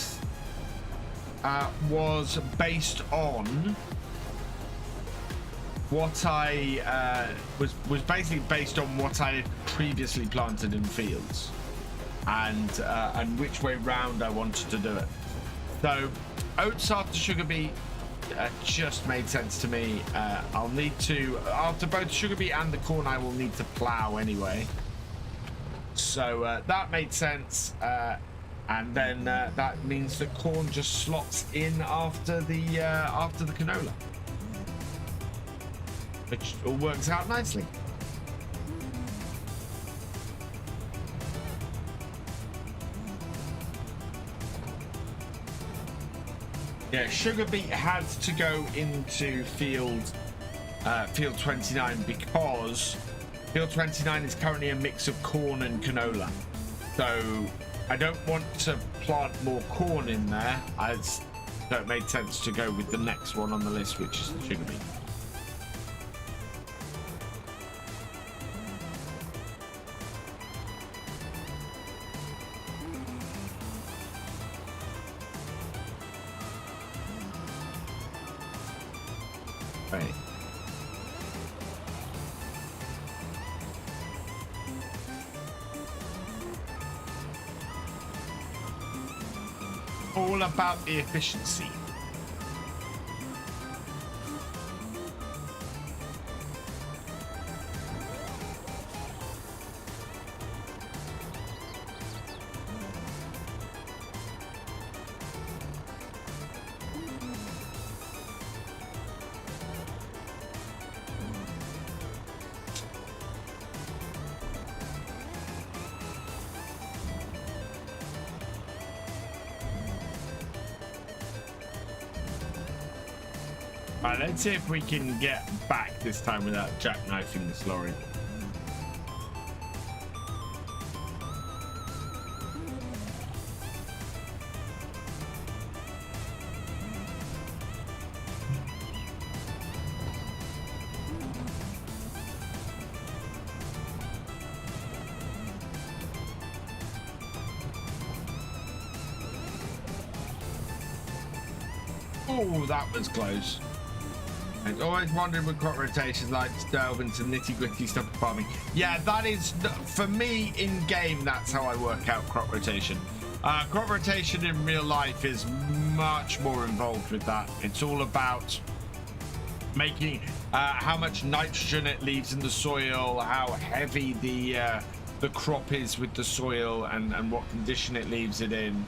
was based on what I was basically based on what I had previously planted in fields, and which way round I wanted to do it. So oats after sugar beet just made sense to me. I'll need to, after both sugar beet and the corn, I will need to plow anyway. So that made sense. And then that means the corn just slots in after the canola, which all works out nicely. Yeah, sugar beet had to go into field 29 because field 29 is currently a mix of corn and canola. So I don't want to plant more corn in there. So it made sense to go with the next one on the list, which is the sugar beet. Right. All about the efficiency. Right, let's see if we can get back this time without jackknifing this lorry. Oh, that was close. I always wondered with crop rotations, like to delve into nitty-gritty stuff of farming. Yeah, that is, for me in game, that's how I work out crop rotation. Crop rotation in real life is much more involved with that. It's all about making how much nitrogen it leaves in the soil, how heavy the crop is with the soil, and what condition it leaves it in.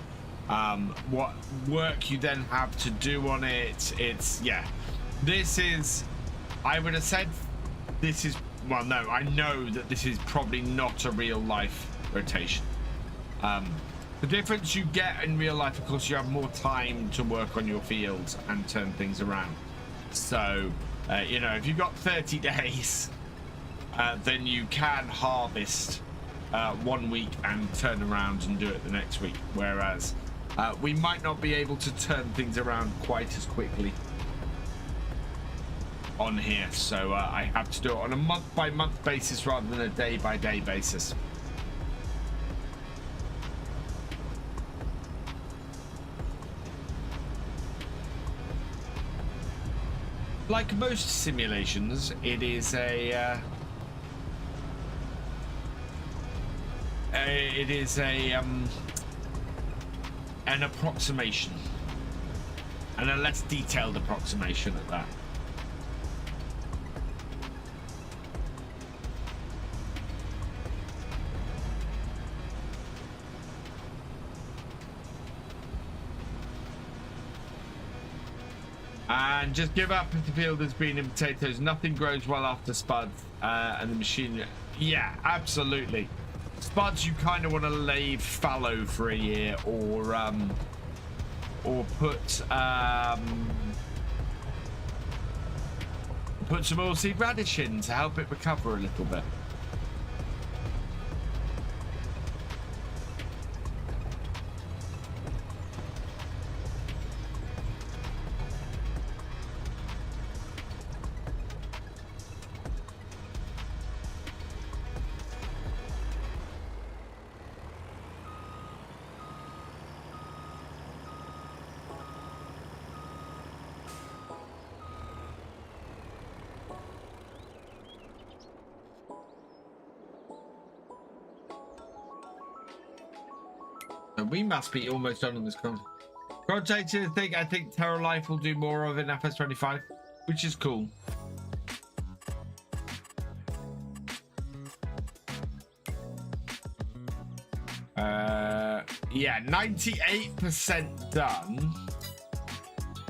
What work you then have to do on it. Yeah. This is, I would have said this is, well, no, I know that this is probably not a real life rotation. The difference you get in real life, of course, you have more time to work on your fields and turn things around. So, you know, if you've got 30 days, then you can harvest 1 week and turn around and do it the next week. Whereas we might not be able to turn things around quite as quickly on here, so I have to do it on a month-by-month basis rather than a day-by-day basis. Like most simulations, it is an approximation, and a less detailed approximation at that. And just give up if the field has been in potatoes. Nothing grows well after spuds, and the machine. Yeah, absolutely. Spuds you kind of want to leave fallow for a year, or put some oilseed radish in to help it recover a little bit. We must be almost done on this content. Rotator thing, I think Terra Life will do more of in FS25, which is cool. Yeah, 98% done.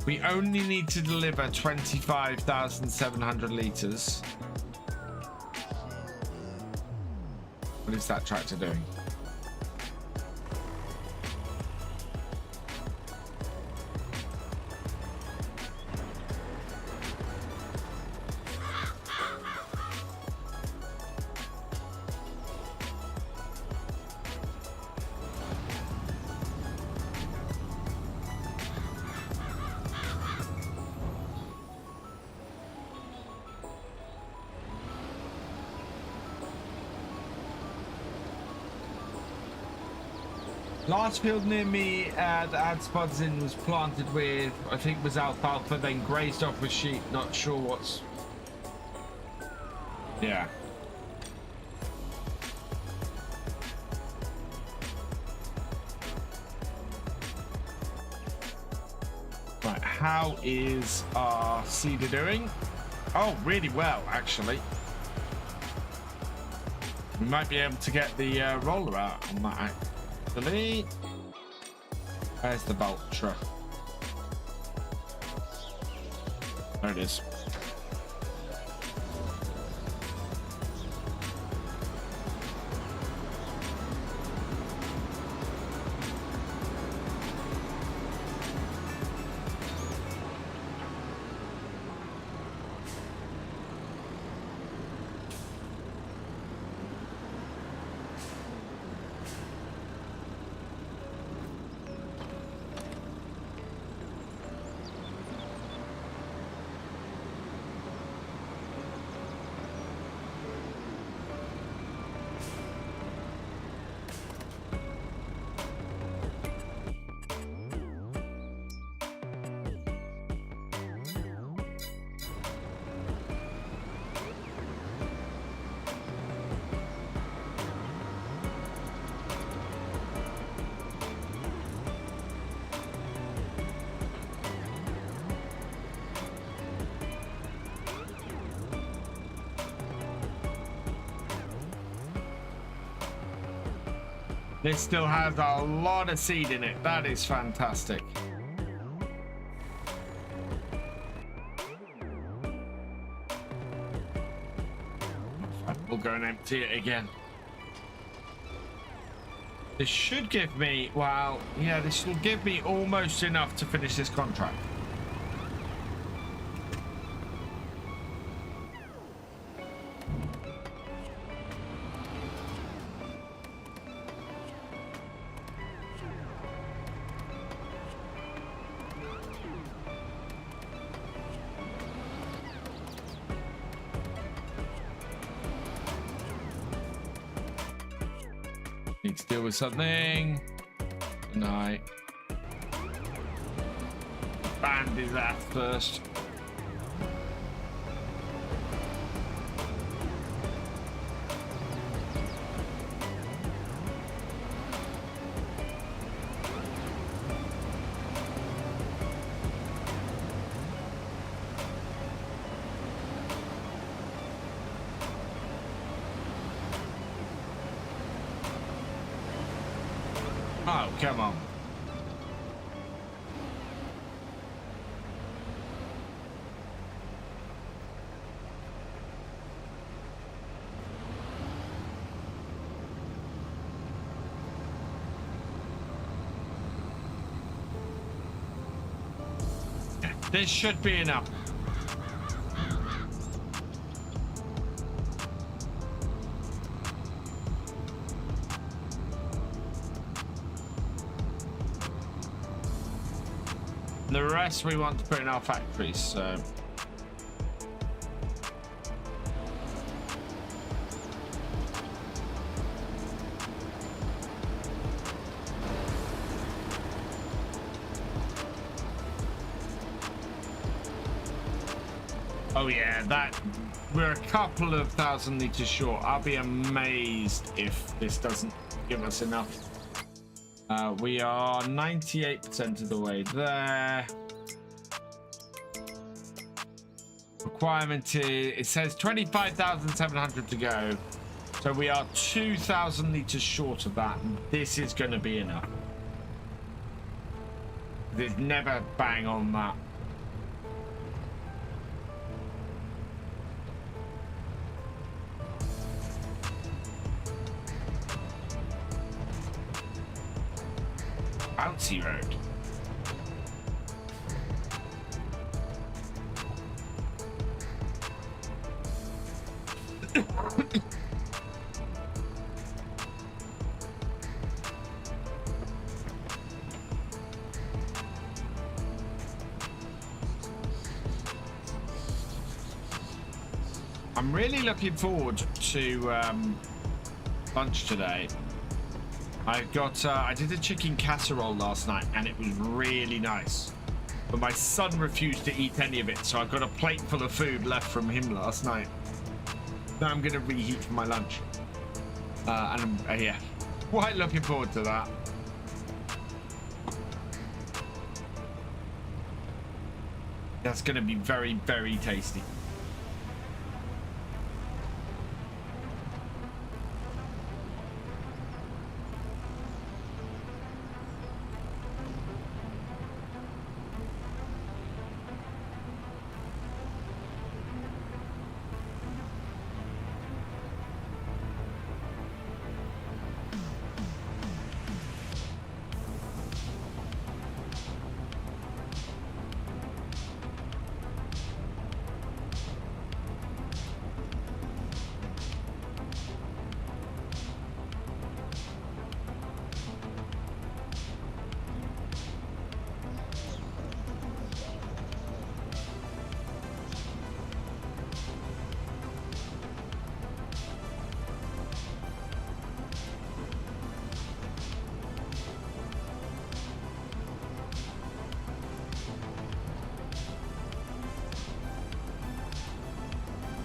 We only need to deliver 25,700 liters. What is that tractor doing? Last field near me that had spuds in was planted with, I think was alfalfa, then grazed off with sheep. Not sure what's... Yeah. Right, how is our seeder doing? Oh, really well, actually. We might be able to get the roller out on that, actually. Where's the Vulture? There it is. This still has a lot of seed in it. That is fantastic. We'll go and empty it again. This should give me, well, yeah, this will give me almost enough to finish this contract. Need to deal with something. Tonight. Band his ass first. Oh, come on. This should be enough. The rest we want to put in our factories, so... Oh yeah, that... We're a couple of thousand liters short. I'll be amazed if this doesn't give us enough. We are 98% of the way there. Requirement is, it says 25,700 to go. So we are 2,000 liters short of that. And this is going to be enough. There's never bang on that. Bouncy road. I'm really looking forward to lunch today. I did a chicken casserole last night, and it was really nice. But my son refused to eat any of it, so I've got a plate full of food left from him last night. Now I'm going to reheat for my lunch. And I'm, yeah, quite looking forward to that. That's going to be very, very tasty.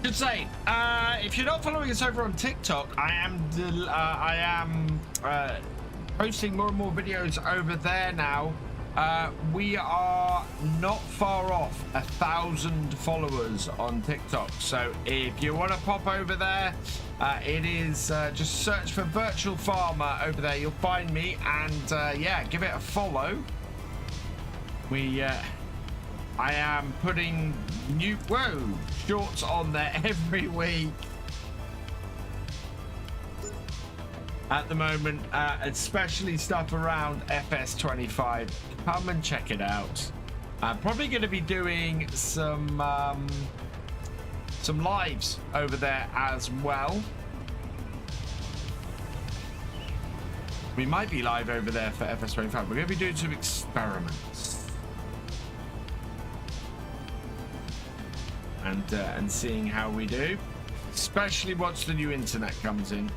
Should say, if you're not following us over on TikTok, I am posting more and more videos over there now. We are not far off 1,000 followers on TikTok, so if you want to pop over there, it is just search for Virtual Farmer over there. You'll find me, and yeah, give it a follow. I am putting new shorts on there every week at the moment, especially stuff around FS25. Come and check it out. I'm probably going to be doing some lives over there as well. We might be live over there for FS25. We're going to be doing some experiments. And seeing how we do, especially once the new internet comes in.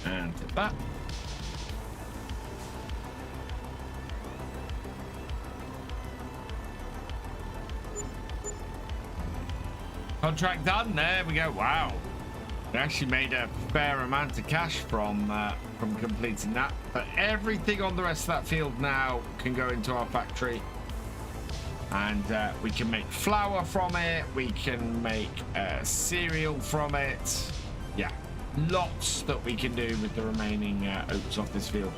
And that. Contract done. There we go. Wow, we actually made a fair amount of cash from completing that. But everything on the rest of that field now can go into our factory, and we can make flour from it. We can make cereal from it. Yeah, lots that we can do with the remaining oats off this field.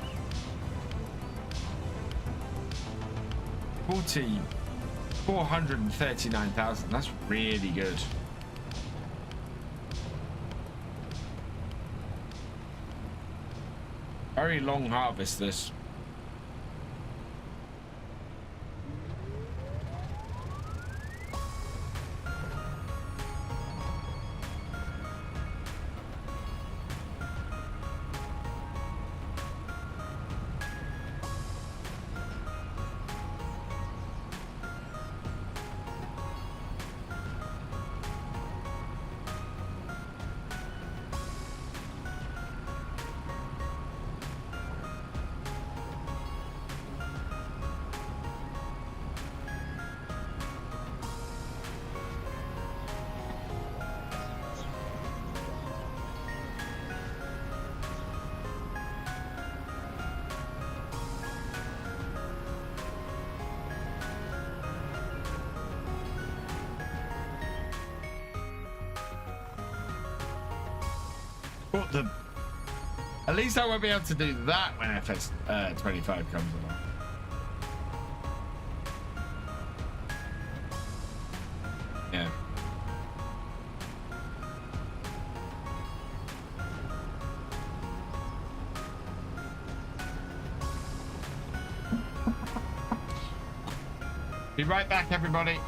439,000. That's really good. Very long harvest this. At least I won't be able to do that when FS25 comes along. Yeah. Be right back, everybody.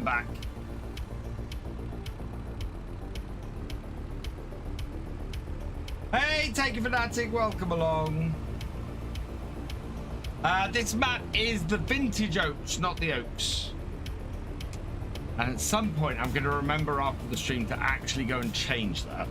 back. Hey, Take It Fanatic, welcome along. This map is the vintage oaks, not the oaks. And at some point, I'm going to remember after the stream to actually go and change that.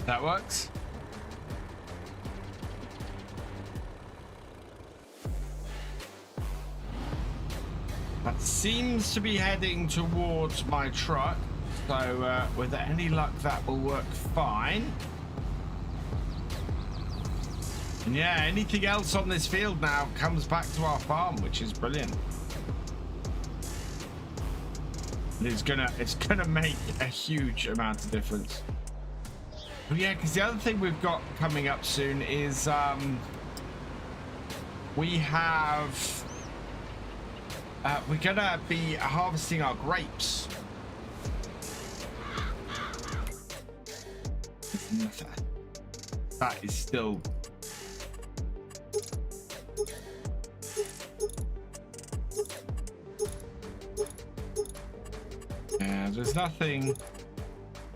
That works. That seems to be heading towards my truck. So with any luck, that will work fine. And yeah, anything else on this field now comes back to our farm, which is brilliant. It's gonna make a huge amount of difference. Well, yeah, because the other thing we've got coming up soon is we're gonna be harvesting our grapes. That is still yeah, there's nothing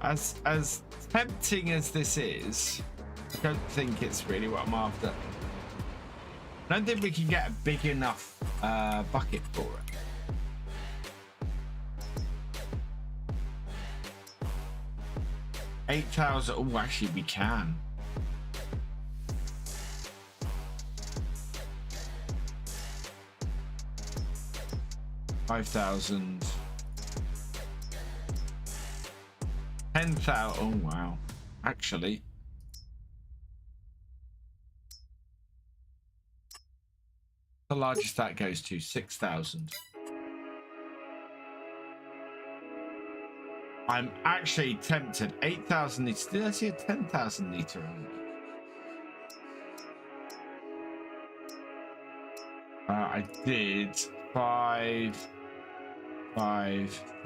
as tempting as this is. I don't think it's really what I'm after. I don't think we can get a big enough bucket for it. $8,000. Oh, actually, we can. $5,000. 10,000. Oh wow! Actually, the largest that goes to 6,000. I'm actually tempted. 8,000 liters. Did I see a 10,000 liter? I did 5,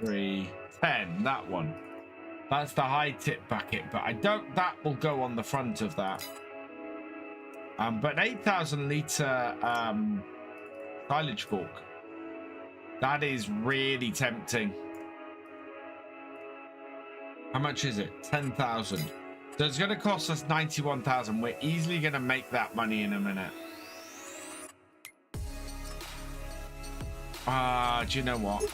3, 10. That one. That's the high tip bucket, but I don't. That will go on the front of that. But 8,000 liter silage fork. That is really tempting. How much is it? 10,000. So it's going to cost us 91,000. We're easily going to make that money in a minute. Do you know what?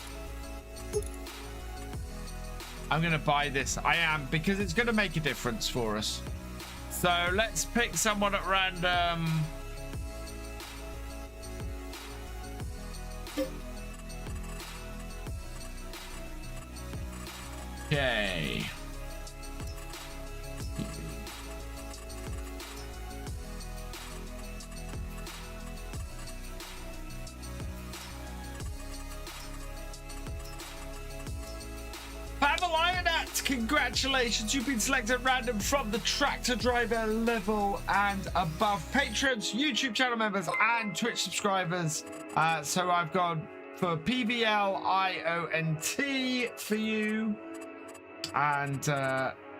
I'm going to buy this. I am, because it's going to make a difference for us. So let's pick someone at random. Okay. Paval Ionut, congratulations. You've been selected at random from the tractor driver level and above. Patrons, YouTube channel members, and Twitch subscribers. So I've gone for PVL IONT for you. And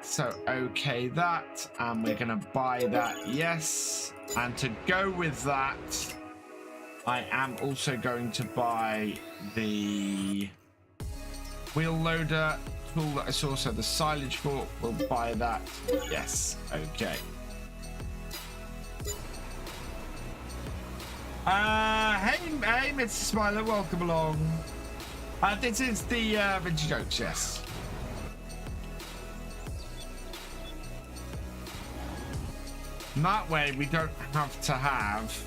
so okay, that, and we're gonna buy that, yes. And to go with that, I am also going to buy the wheel loader tool that I saw. So the silage fork, we'll buy that, yes. Okay. Hey Mr. Smiler, welcome along. This is the vintage oaks, yes. And that way we don't have to have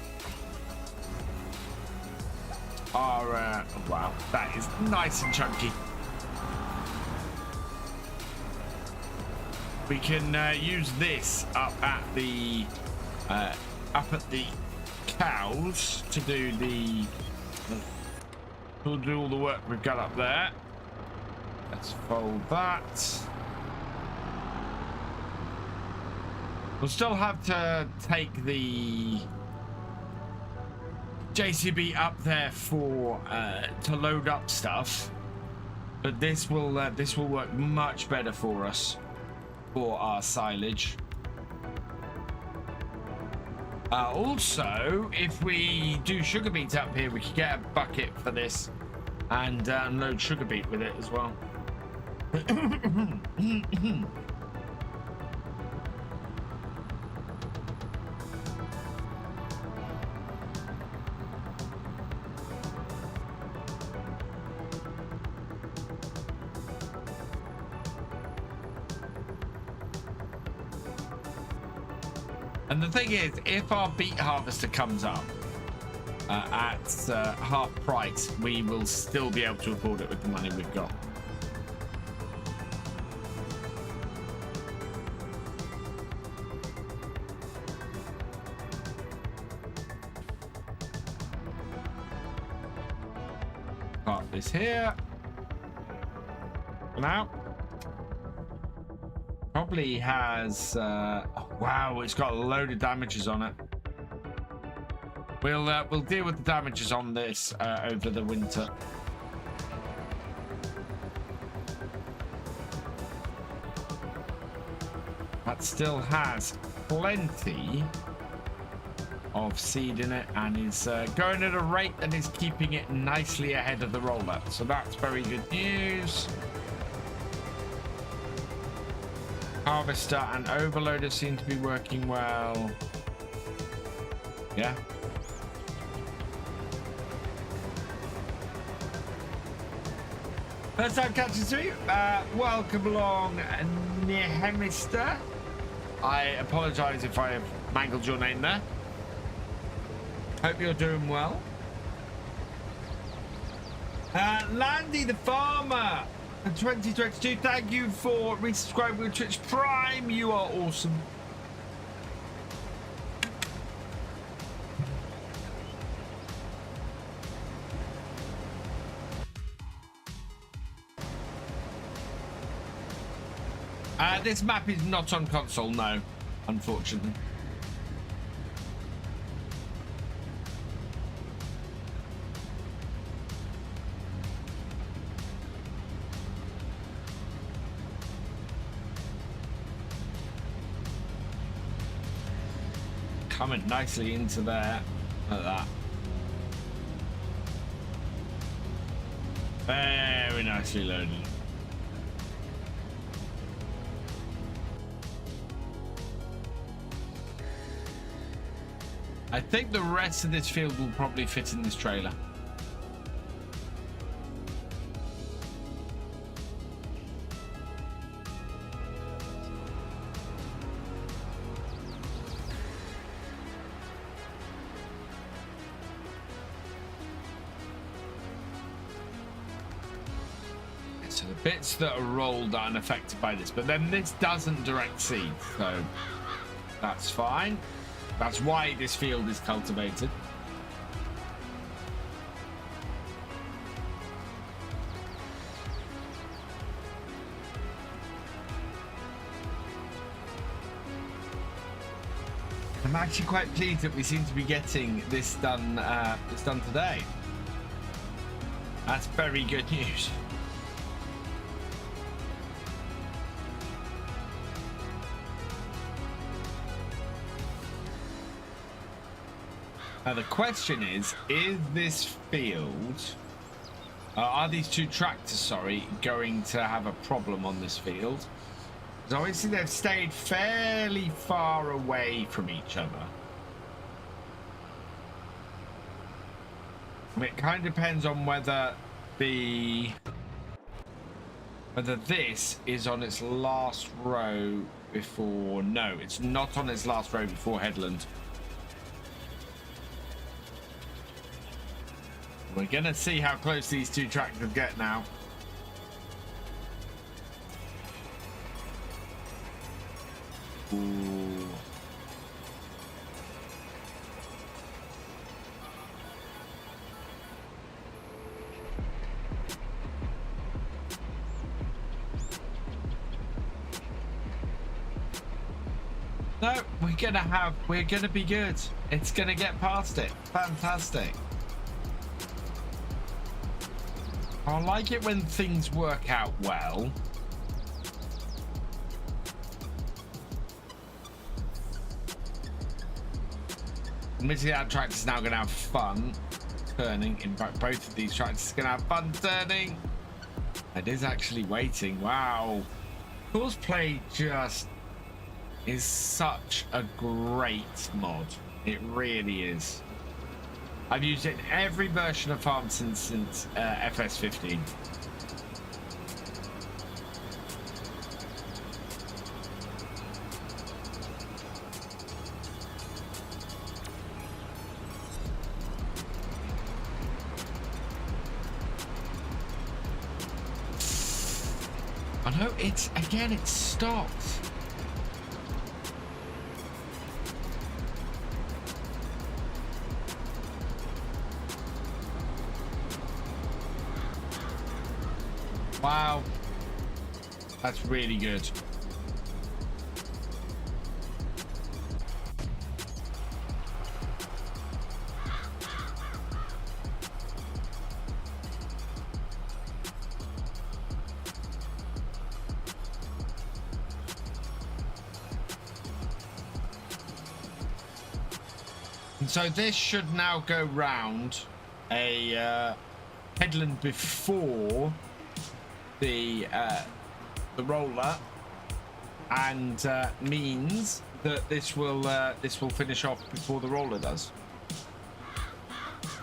our wow, that is nice and chunky. We can use this up at the cows to do all the work we've got up there. Let's fold that. We'll still have to take the JCB up there for to load up stuff, but this will work much better for us for our silage. Also, if we do sugar beet up here, we can get a bucket for this and load sugar beet with it as well. And the thing is, if our beet harvester comes up at half price, we will still be able to afford it with the money we've got. Park this here. Now. Probably has oh, wow, it's got a load of damages on it. We'll deal with the damages on this over the winter. That still has plenty of seed in it and is going at a rate that is keeping it nicely ahead of the roller. So that's very good news. Harvester and overloader seem to be working well. Yeah. First time catching stream. Welcome along, Nehemister. I apologize if I have mangled your name there. Hope you're doing well. Landy the Farmer. 2022, thank you for resubscribing with Twitch Prime. You are awesome. This map is not on console, no, unfortunately. Coming nicely into there, like that. Very nicely loaded. I think the rest of this field will probably fit in this trailer. So the bits that are rolled are unaffected by this, but then this doesn't direct seed, so that's fine. That's why this field is cultivated. I'm actually quite pleased that we seem to be getting this done today. That's very good news. Now the question is this field, are these two tractors, sorry, going to have a problem on this field? Because obviously they've stayed fairly far away from each other. It kind of depends on whether this is on its last row before... No, it's not on its last row before Headland. We're going to see how close these two tractors get now. Ooh. No, we're gonna be good. It's gonna get past it. Fantastic. I like it when things work out well. Admittedly, that tractor's now gonna have fun turning. In fact, both of these tractors are gonna have fun turning. It is actually waiting. Wow. Courseplay just is such a great mod. It really is. I've used it in every version of Farm since FS15. I know it's stopped. Wow, that's really good. And so this should now go round a headland before the roller, and means that this will finish off before the roller does,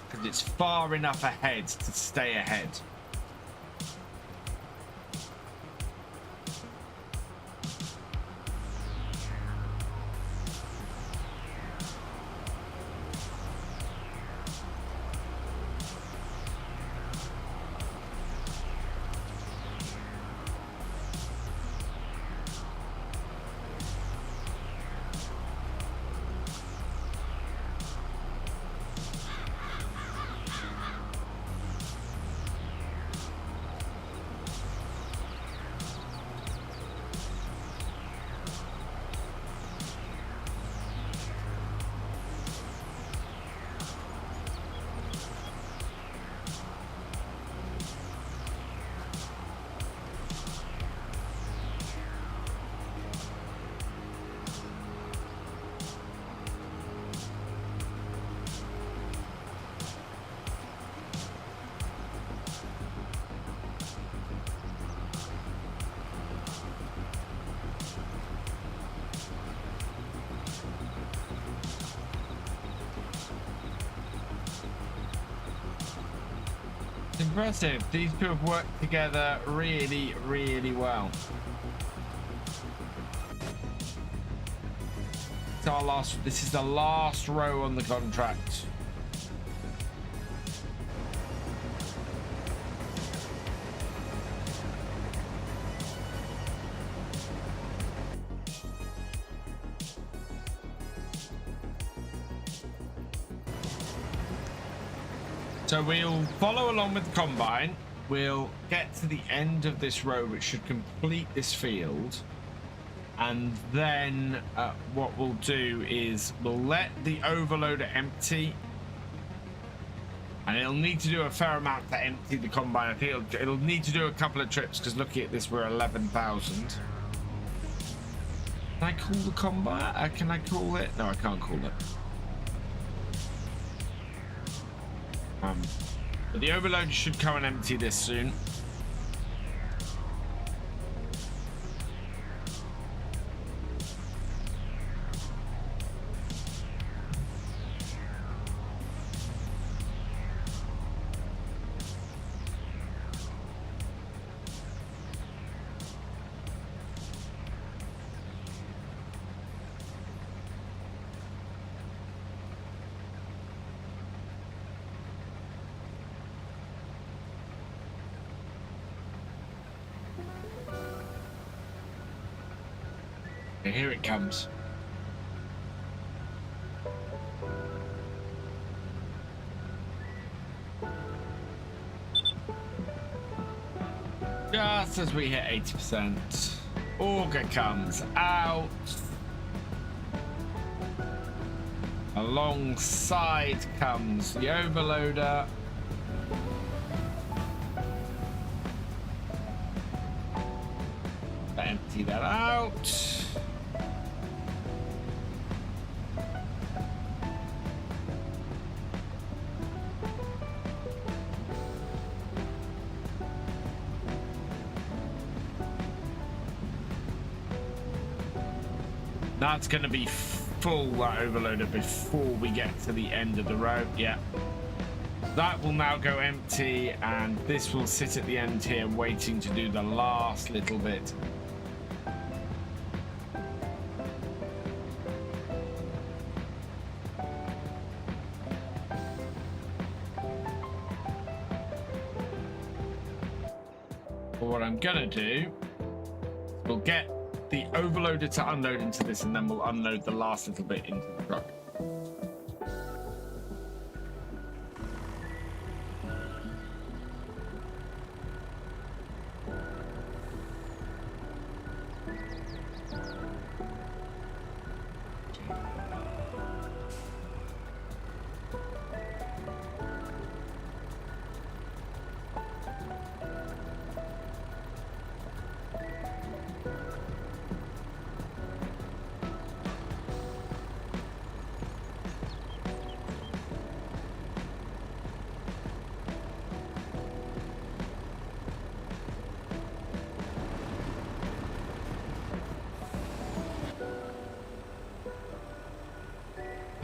because it's far enough ahead to stay ahead. Impressive. These two have worked together really, really well. It's our last. This is the last row on the contract. So we'll follow along with the combine. We'll get to the end of this row, which should complete this field. And then what we'll do is we'll let the overloader empty. And it'll need to do a fair amount to empty the combine. I think it'll need to do a couple of trips, because looking at this, we're 11,000. Can I call the combine? Can I call it? No, I can't call it. But the overloader should come and empty this soon. here it comes. Just as we hit 80%, auger comes out. Alongside comes the overloader. Empty that out. That's going to be full, that overloader, before we get to the end of the row. Yeah. That will now go empty, and this will sit at the end here waiting to do the last little bit. But what I'm going to do, we'll get the overloader to unload into this, and then we'll unload the last little bit into the truck.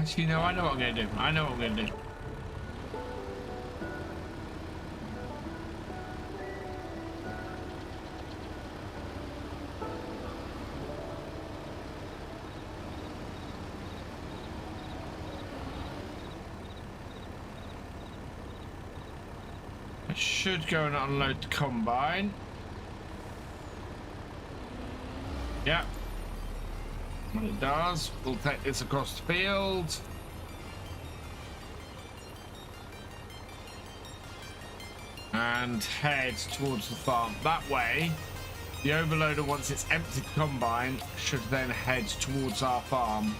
Actually, no, I know what I'm going to do. I know what I'm going to do. I should go and unload the combine. Yeah. When it does, we'll take this across the field. And head towards the farm. That way, the overloader, once it's emptied the combine, should then head towards our farm.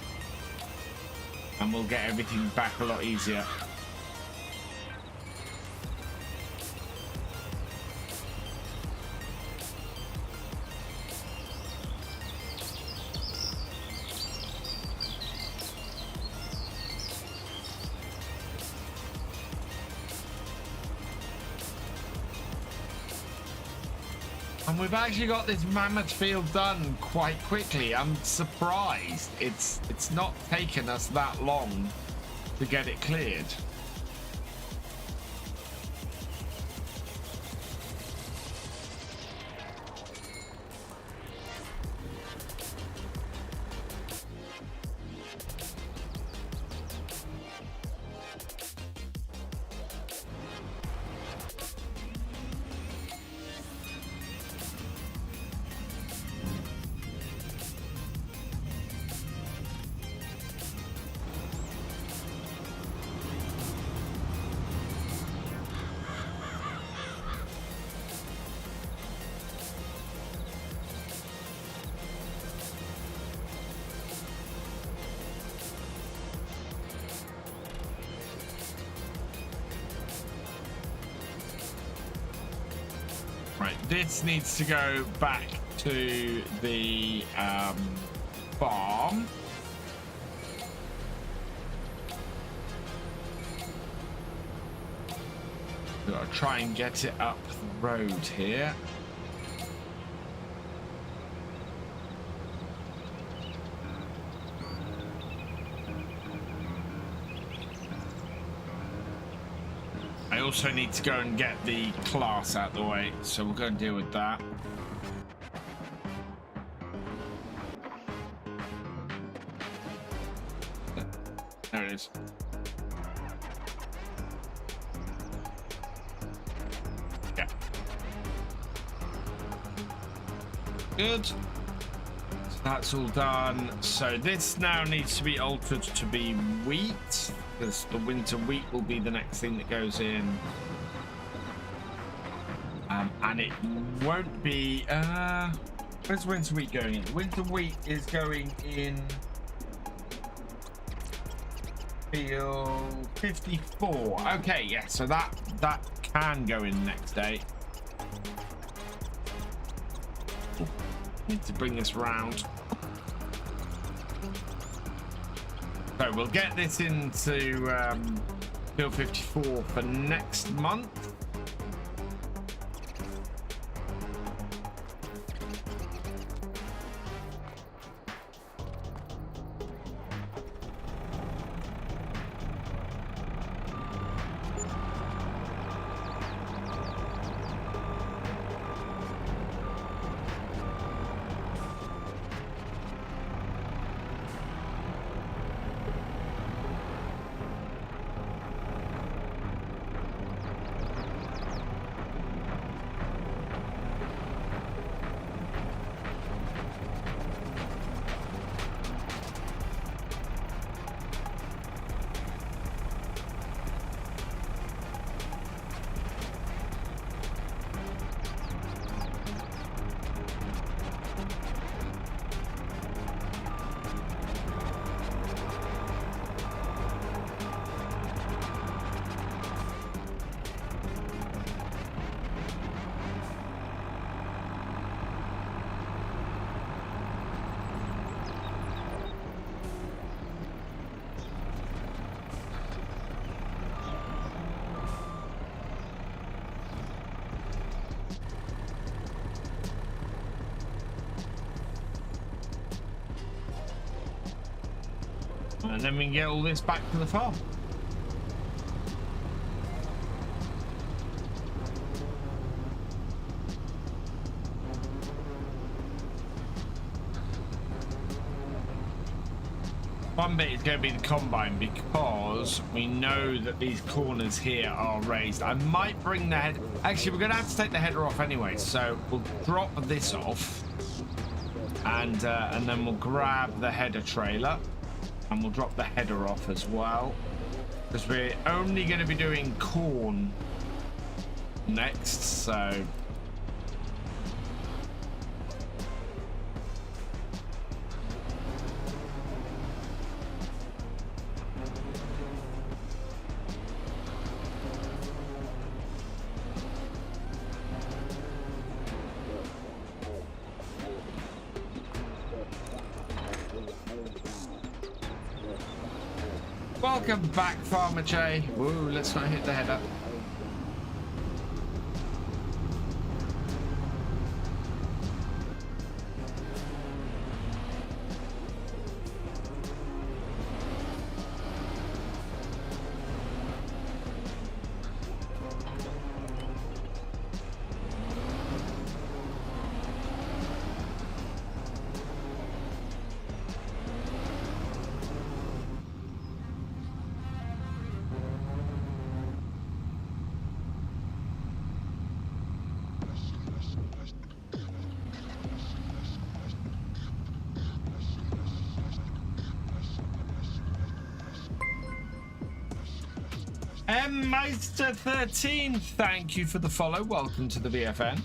And we'll get everything back a lot easier. And we've actually got this mammoth field done quite quickly. I'm surprised it's not taken us that long to get it cleared. This needs to go back to the farm. So I'll try and get it up the road here. I also need to go and get the class out the way, so we'll go and deal with that. There it is. Yeah. Good. So That's all done. So this now needs to be altered to be wheat, because the winter wheat will be the next thing that goes in. And it won't be... where's winter wheat going in? Winter wheat is going in field 54. Okay, yeah, so that can go in next day. Need to bring this round. So we'll get this into field 54 for next month. And then we can get all this back to the farm. One bit is going to be the combine, because we know that these corners here are raised. I might bring the head... Actually, we're going to have to take the header off anyway, so we'll drop this off. And then we'll grab the header trailer. And we'll drop the header off as well, because we're only going to be doing corn next, so... Welcome back, Farmer J. Woo, let's not hit the header. Meister 13, thank you for the follow. Welcome to the VFN.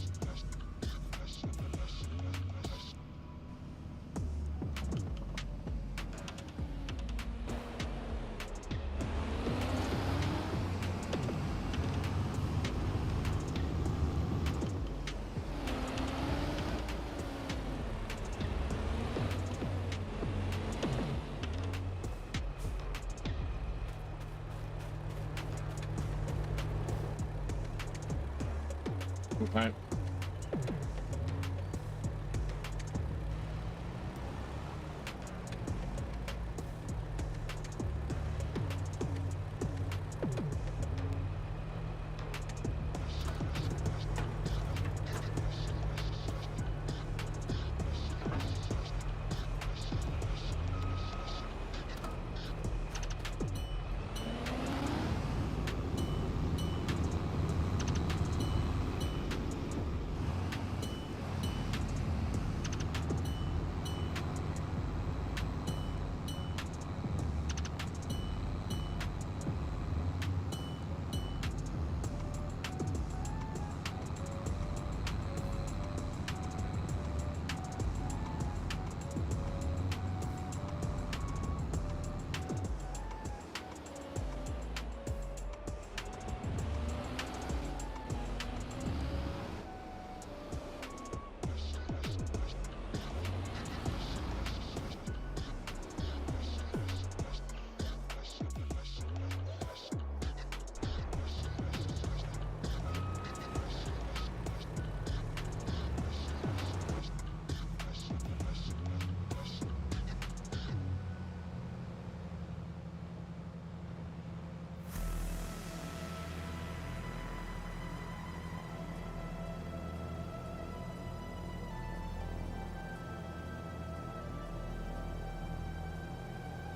Right.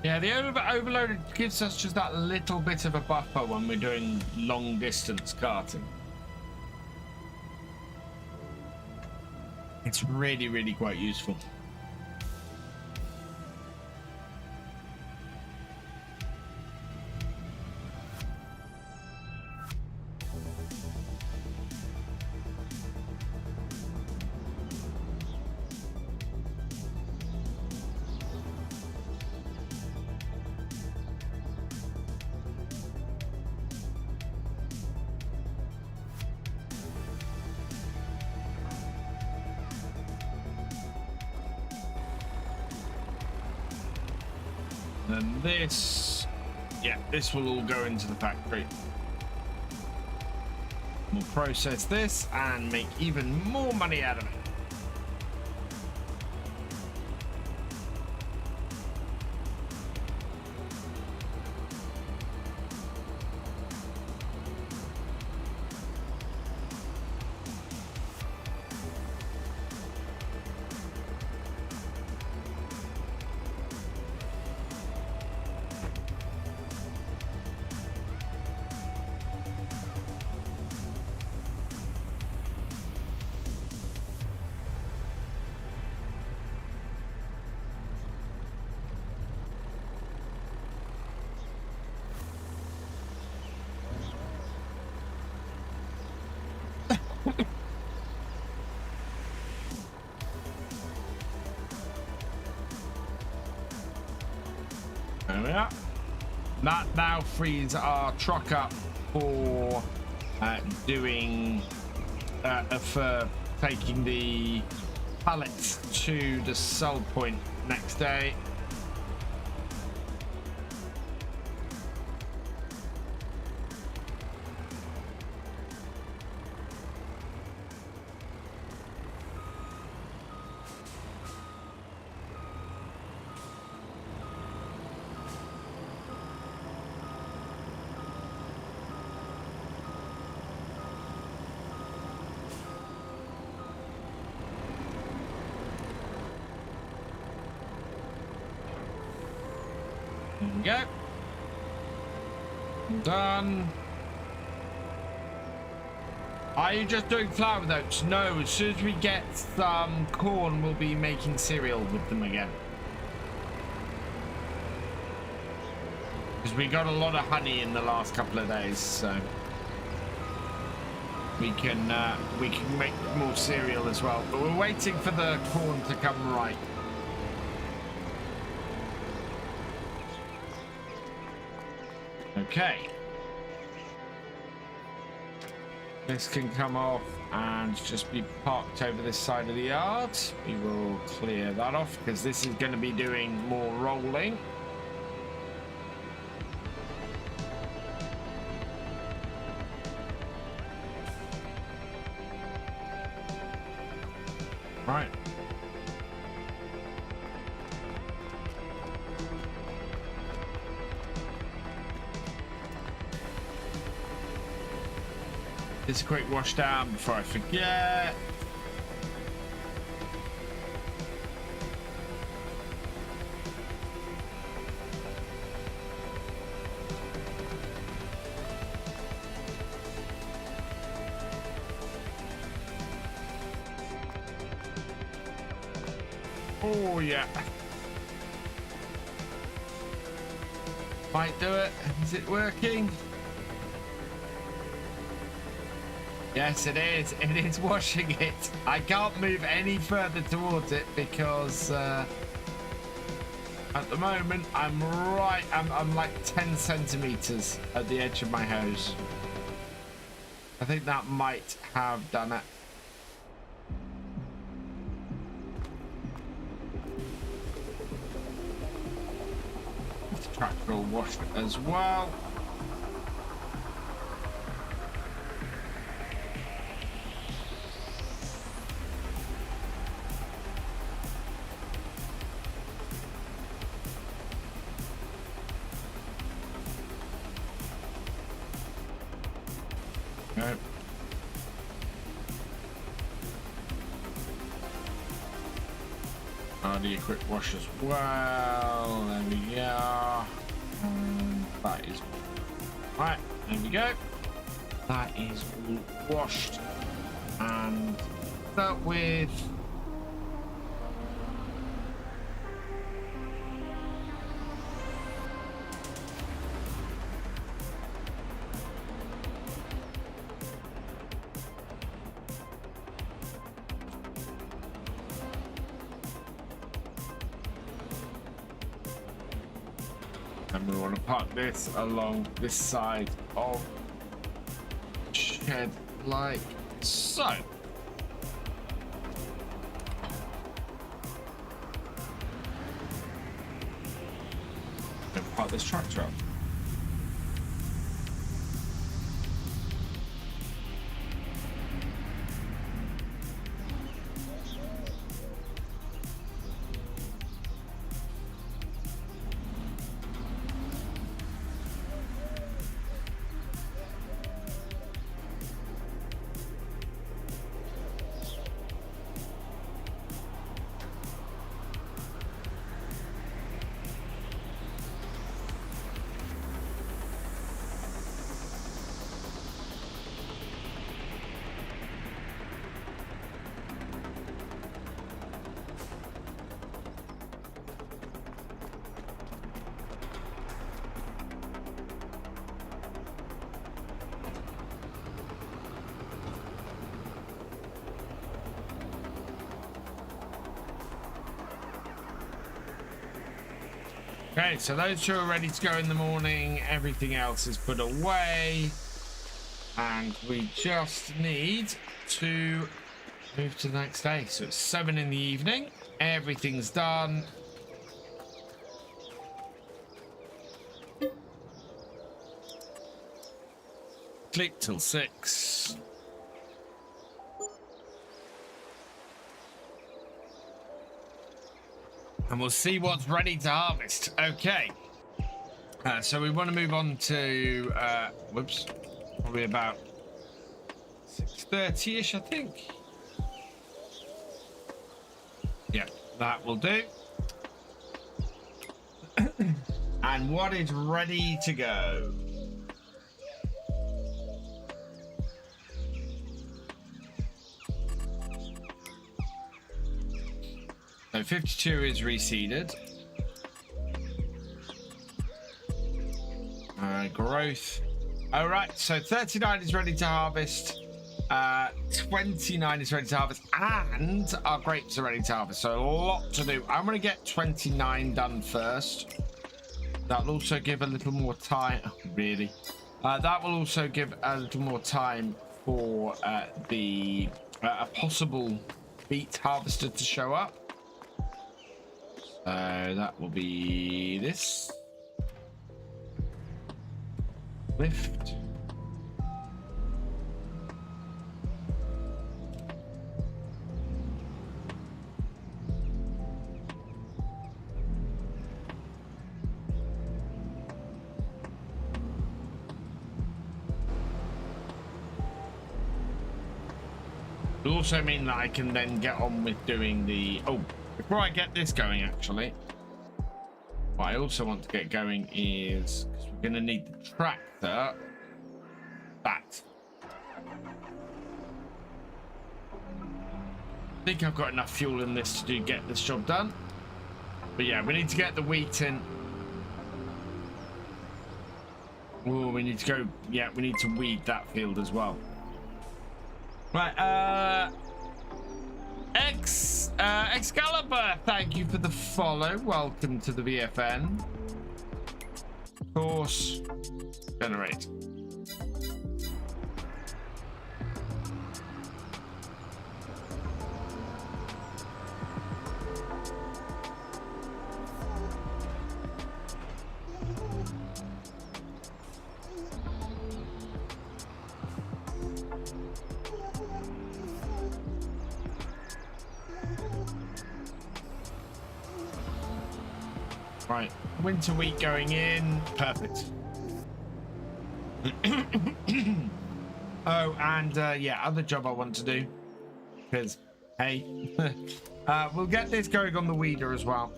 Yeah, the overloader gives us just that little bit of a buffer when we're doing long distance carting. It's really, really quite useful. And this, yeah, this will all go into the factory. We'll process this and make even more money out of it. There we are. That now frees our truck up for for taking the pallets to the sell point next day. There we go. Done. Are you just doing flour with oats? No, as soon as we get some corn, we'll be making cereal with them again. Because we got a lot of honey in the last couple of days, so we can make more cereal as well. But we're waiting for the corn to come right. Okay. This can come off and just be parked over this side of the yard. We will clear that off because this is going to be doing more rolling. Right. Just a quick wash down before I forget. Oh yeah. Might do it. Is it working? Yes, it is. It is washing it. I can't move any further towards it because at the moment I'm like 10 centimeters at the edge of my hose. I think that might have done it. The tractor will wash it as well. Okay. 。Do a quick wash as well. There we go. That is right. There we go. That is all washed and dealt with. And we want to park this along this side of shed like so. And park this tractor up. Okay, so those two are ready to go in the morning. Everything else is put away. And we just need to move to the next day. So it's 7 in the evening. Everything's done. Sleep till 6. And we'll see what's ready to harvest. Okay. So we want to move on to, whoops, probably about 6:30-ish, I think. Yeah, that will do. And what is ready to go? So 52 is reseeded. Growth. All right, so 39 is ready to harvest. 29 is ready to harvest, and our grapes are ready to harvest. So a lot to do. I'm going to get 29 done first. That'll also give a little more time. Oh, really? That will also give a little more time for the a possible beet harvester to show up. That will be this lift. It'll also mean that I can then get on with doing the before I get this going, actually, what I also want to get going is, because we're going to need the tractor, that. I think I've got enough fuel in this to get this job done. But yeah, we need to get the wheat in. Oh, we need to go, yeah, we need to weed that field as well. Right, Excalibur, thank you for the follow. Welcome to the VFN. Of course, generate. Right, winter wheat going in. Perfect. Oh, and yeah, other job I want to do, because Hey, we'll get this going on the weeder as well.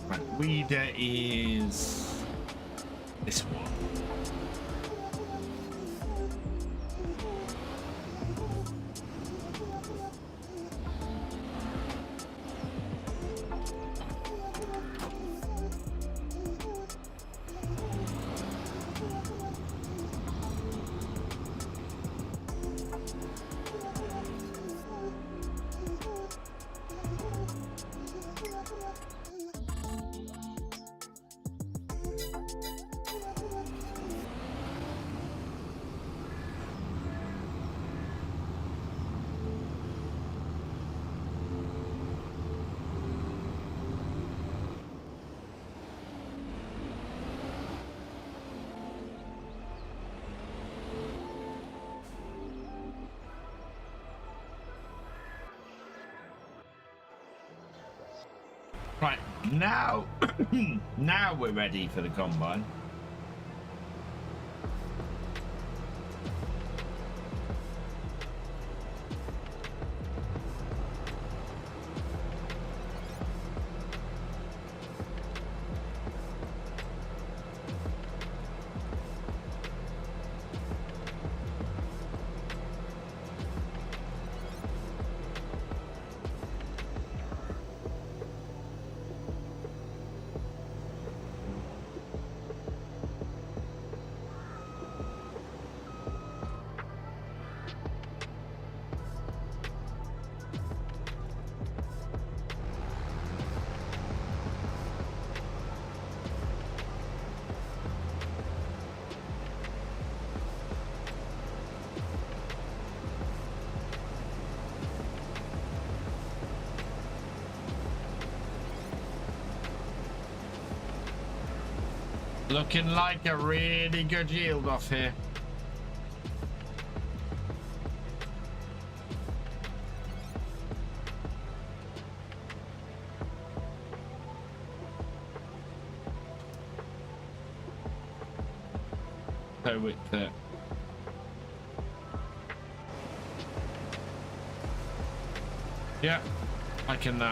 Right, weeder is this one. Right, now, now we're ready for the combine. Looking like a really good yield off here. So with the yeah, I can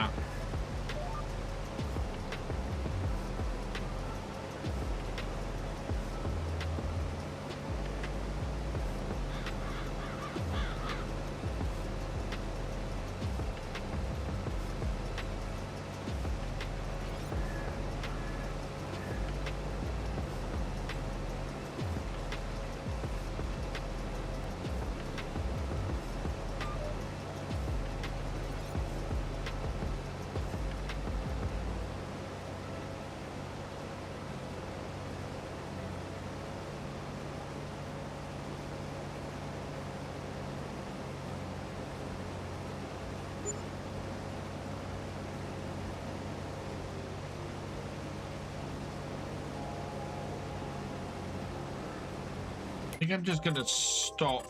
I think I'm just going to stop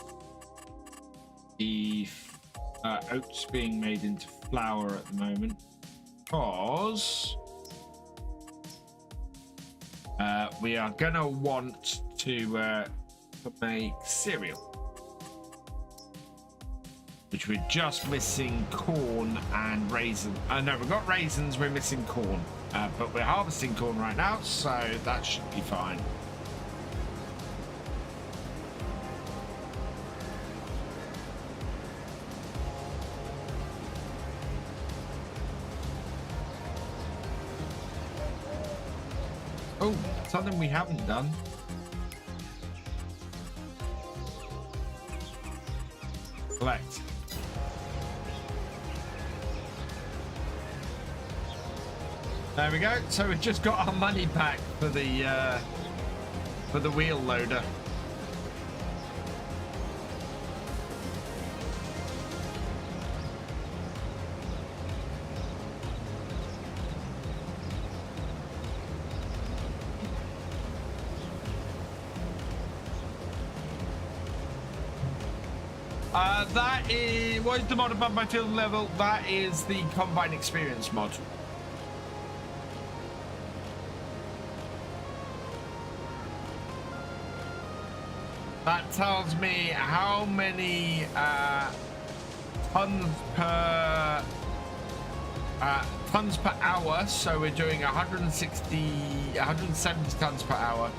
the oats being made into flour at the moment because we are going to want to make cereal, which we're just missing corn and raisins. No, we've got raisins, we're missing corn, but we're harvesting corn right now, so that should be fine. Oh, something we haven't done. Collect. There we go. So we've just got our money back for the wheel loader. That is, what is the mod above my field level? That is the Combine Experience mod. That tells me how many tons per hour. So we're doing 170 tons per hour.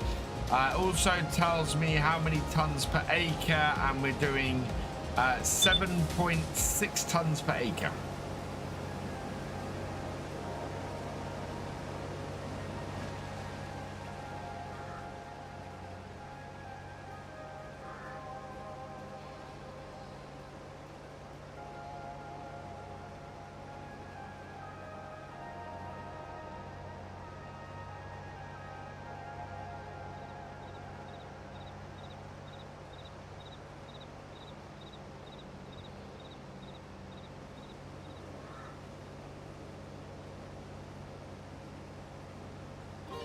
Also tells me how many tons per acre, and we're doing 7.6 tons per acre.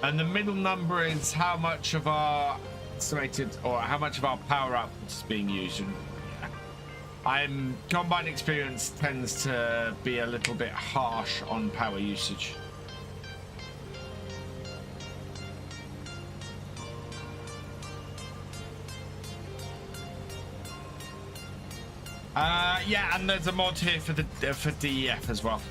And the middle number is how much of our estimated, or how much of our power output is being used. And combine experience tends to be a little bit harsh on power usage. Yeah, and there's a mod here for the for DEF as well.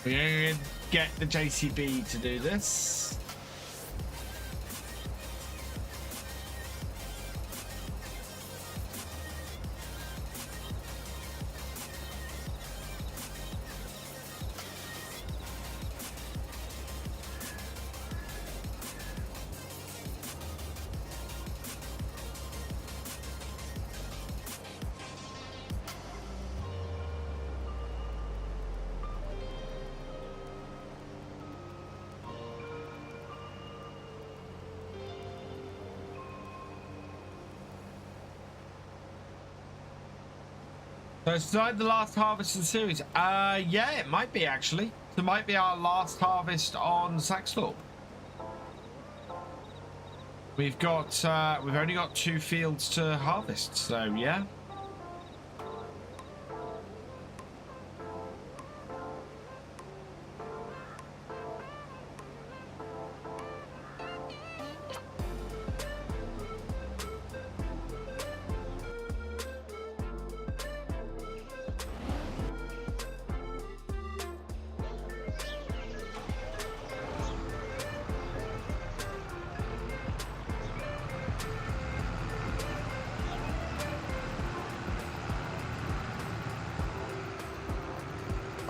We're going to get the JCB to do this. So it's like the last harvest in the series. Yeah, it might be actually. It might be our last harvest on Saxthorpe. We've only got 2 fields to harvest, so yeah.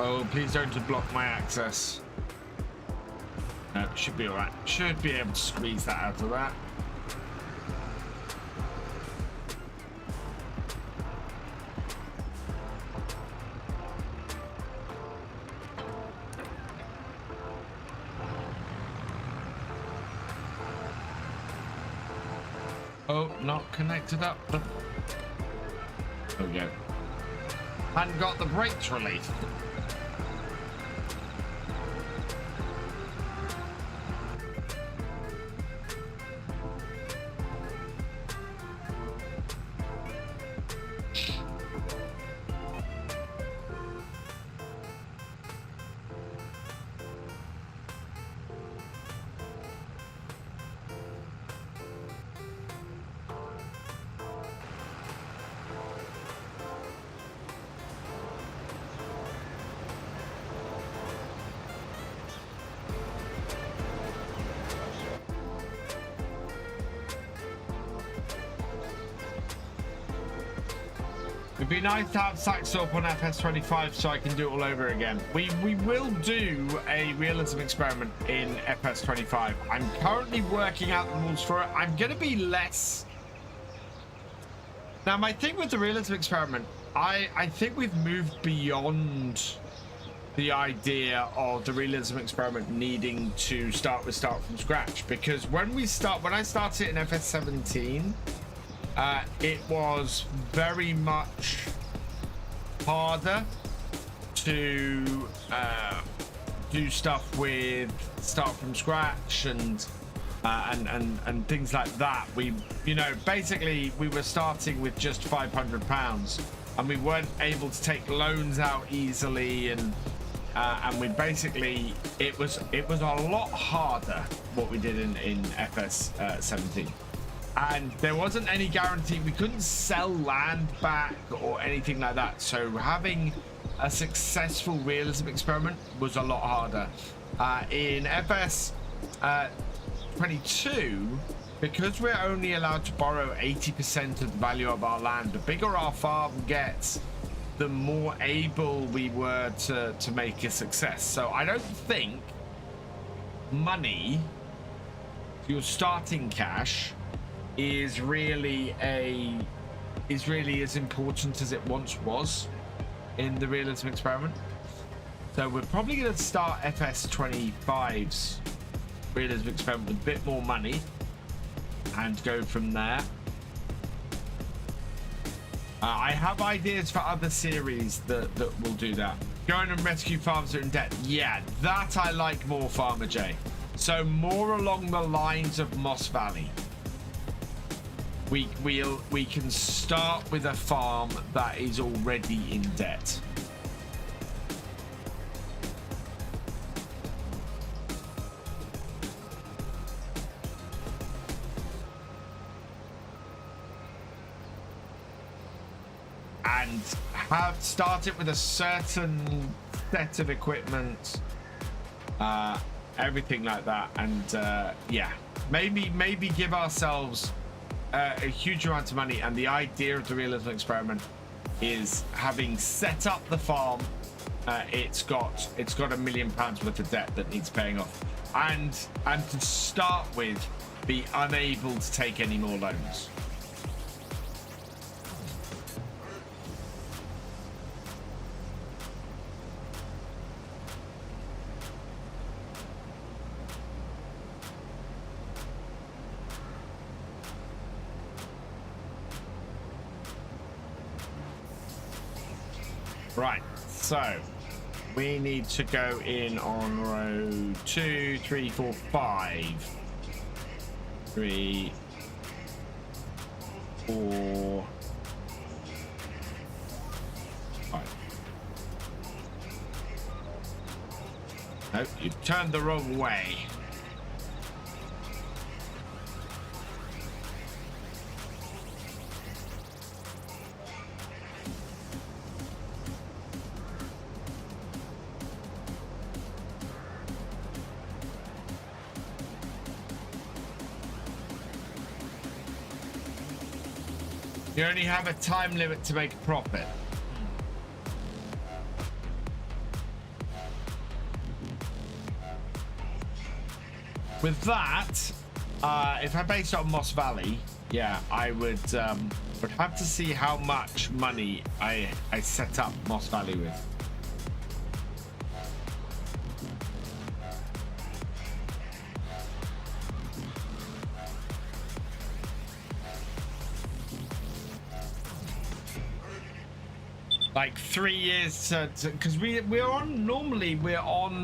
Oh, please don't block my access. No, should be alright. Should be able to squeeze that out of that. Oh, not connected up. There we go. Hadn't got the brakes released. It'd be nice to have Saxo up on FS25 so I can do it all over again. We will do a realism experiment in FS25. I'm currently working out the rules for it. I'm going to be less... Now, my thing with the realism experiment, I think we've moved beyond the idea of the realism experiment needing to start from scratch, because when I started in FS17, it was very much harder to do stuff with start from scratch and things like that. Basically we were starting with just £500 and we weren't able to take loans out easily, and we basically it was a lot harder what we did in FS 17, and there wasn't any guarantee. We couldn't sell land back or anything like that, so having a successful realism experiment was a lot harder. In FS 22, because we're only allowed to borrow 80% of the value of our land, the bigger our farm gets, the more able we were to make a success. So I don't think money, your starting cash, is really as important as it once was in the realism experiment. So we're probably going to start FS25's realism experiment with a bit more money and go from there. I have ideas for other series that will do that. Going and rescue farms that are in debt. Yeah, that I like more, Farmer J. So more along the lines of Moss Valley. We can start with a farm that is already in debt. And have started with a certain set of equipment, everything like that, and yeah, maybe give ourselves a huge amount of money. And the idea of the realism experiment is, having set up the farm, it's got £1 million worth of debt that needs paying off, and to start with, be unable to take any more loans. Right, so we need to go in on row 2, 3, 4, 5. 3, 4, 5. No, you turned the wrong way. You only have a time limit to make a profit. With that, if I base it on Moss Valley, yeah, I would have to see how much money I set up Moss Valley with. Like 3 years because we're on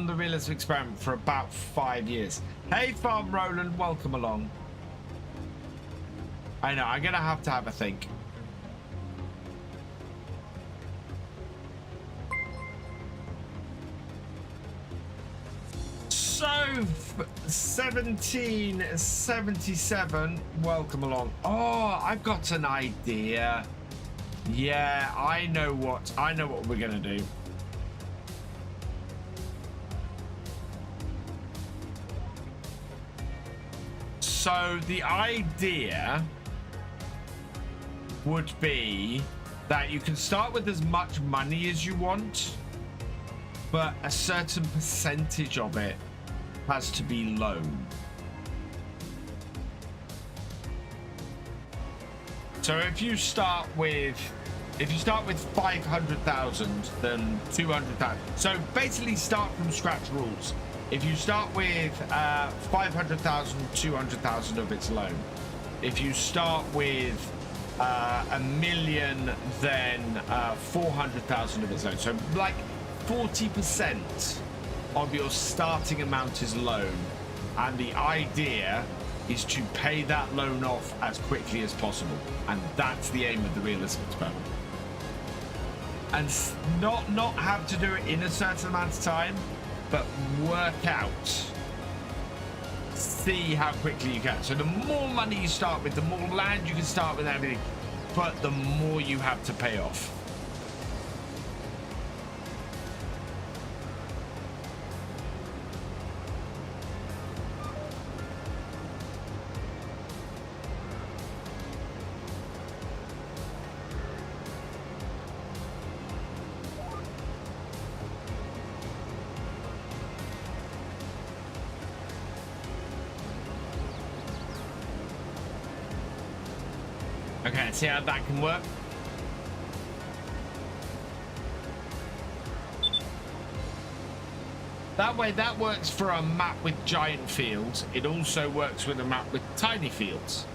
the realism experiment for about 5 years. Hey Farm Roland, welcome along. I know, I'm gonna have to have a think. So 1777, welcome along. Oh, I've got an idea. Yeah, I know what we're gonna do. So the idea would be that you can start with as much money as you want, but a certain percentage of it has to be loan. So if you start with 500,000, then 200,000. So basically start from scratch rules. If you start with 500,000, 200,000 of its loan. If you start with a million, then 400,000 of its loan. So like 40% of your starting amount is loan, and the idea is to pay that loan off as quickly as possible, and that's the aim of the realism experiment. And not have to do it in a certain amount of time, but work out, see how quickly you can. So the more money you start with, the more land you can start with, everything, but the more you have to pay off. Okay, see how that can work. That way, that works for a map with giant fields. It also works with a map with tiny fields.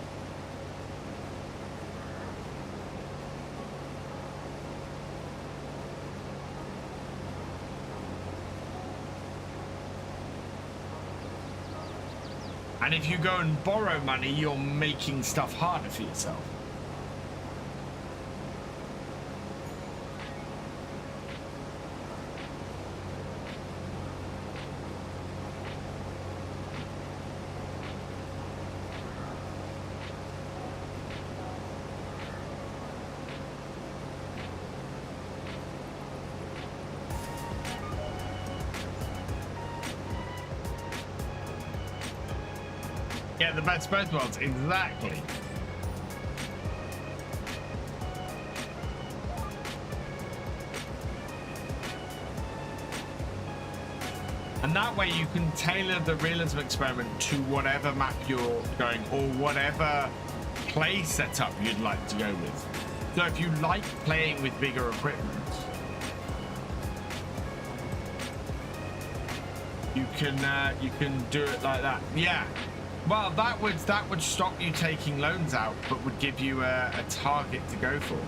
And if you go and borrow money, you're making stuff harder for yourself. Get the best both worlds, exactly. And that way you can tailor the realism experiment to whatever map you're going, or whatever play setup you'd like to go with. So if you like playing with bigger equipment, you can do it like that. Yeah. Well, that would stop you taking loans out, but would give you a target to go for.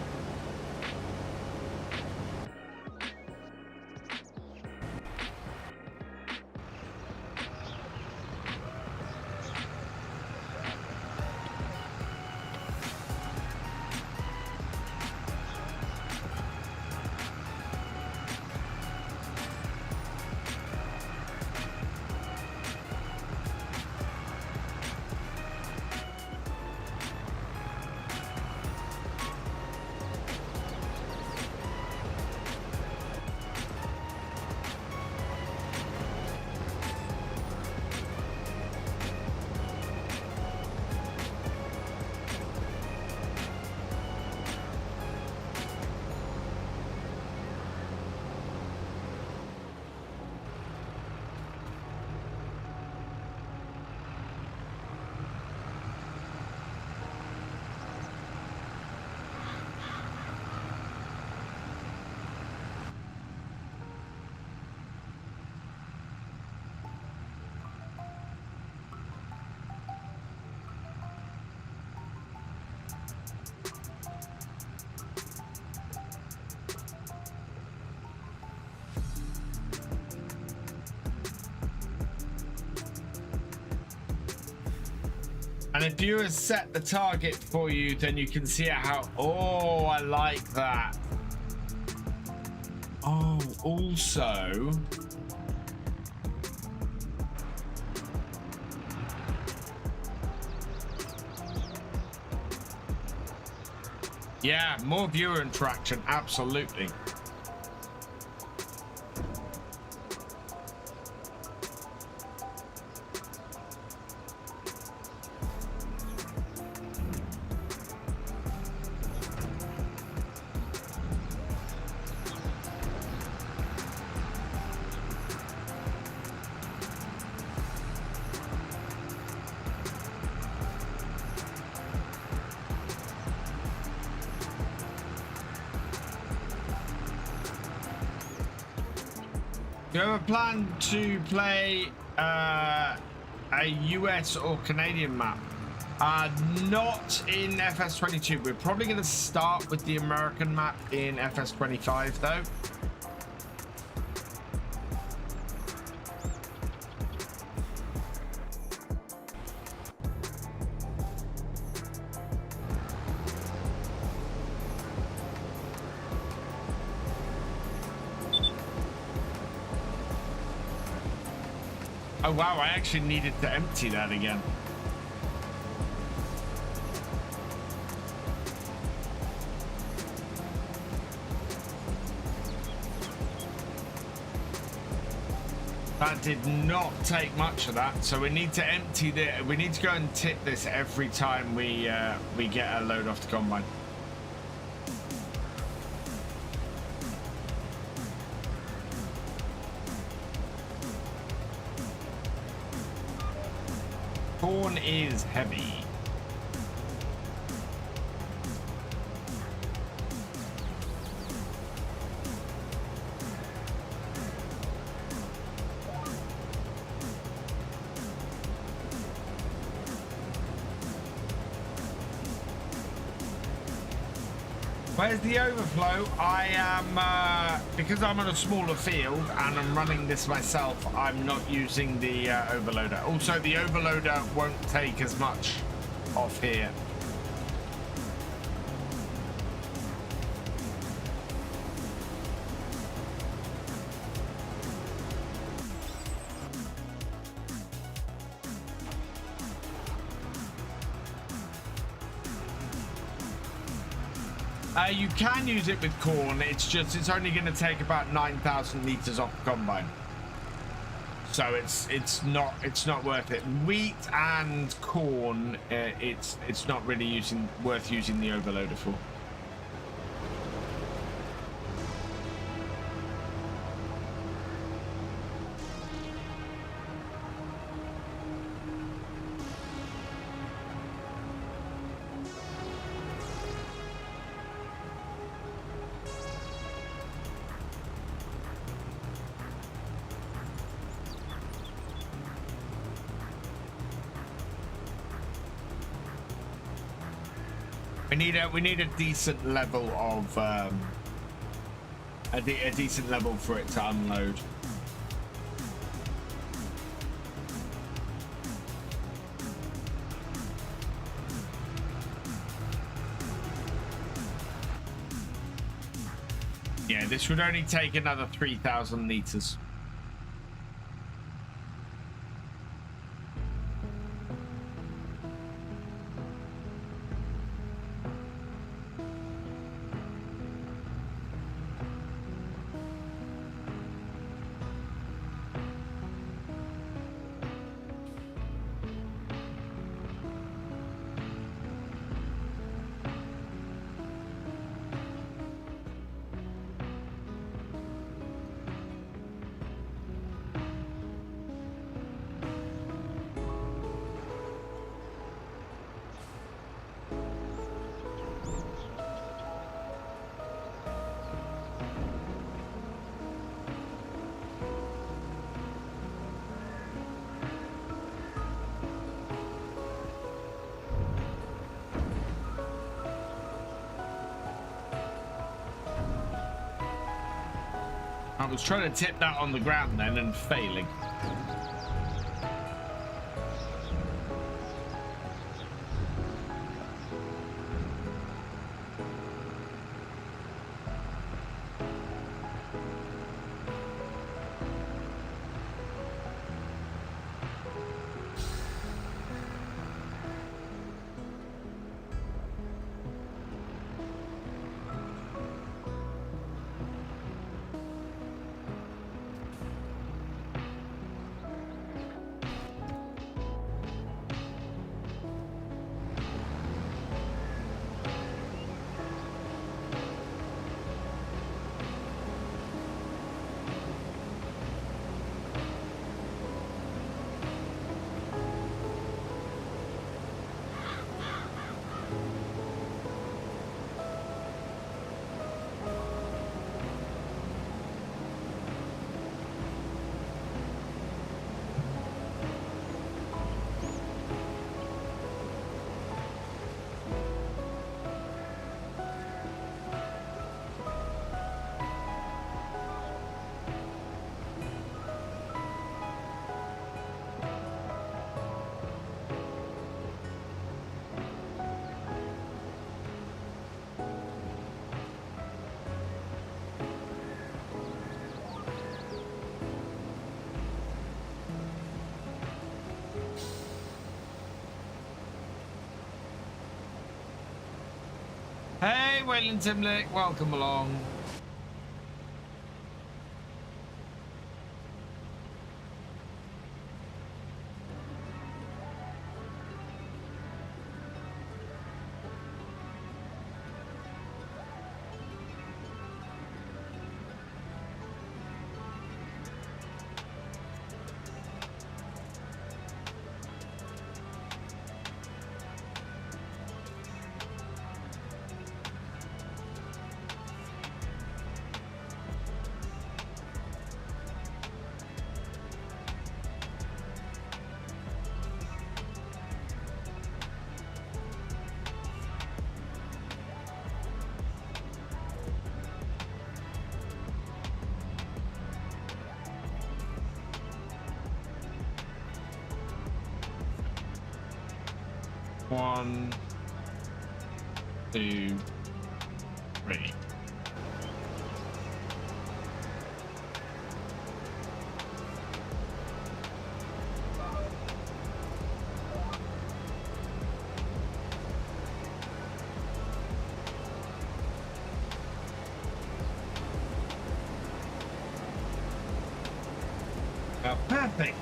And if you have set the target for you, then you can see how, oh, I like that. Oh, also, yeah, more viewer interaction, absolutely. You have a plan to play a US or Canadian map? Not in FS22. We're probably going to start with the American map in FS25 though. Oh wow, I actually needed to empty that again. That did not take much of that, so we need to empty the. We need to go and tip this every time we get a load off the combine. Corn is heavy. Where's the overflow? I am, because I'm on a smaller field and I'm running this myself, I'm not using the overloader. Also, the overloader won't take as much off here. You can use it with corn. It's only going to take about 9,000 liters off the combine, so it's not worth it. Wheat and corn, it's not really worth using the overloader for. We need a decent level of a decent level for it to unload. Yeah, this would only take another 3,000 liters. I was trying to tip that on the ground then and failing. Hey, Wayland Timlick, welcome along. One, two, three. Perfect.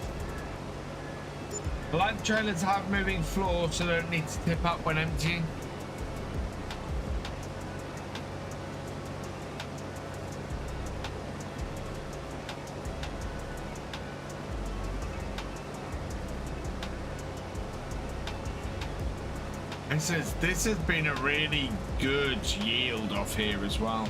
I like the trailer to have moving floor so they don't need to tip up when emptying. This has been a really good yield off here as well.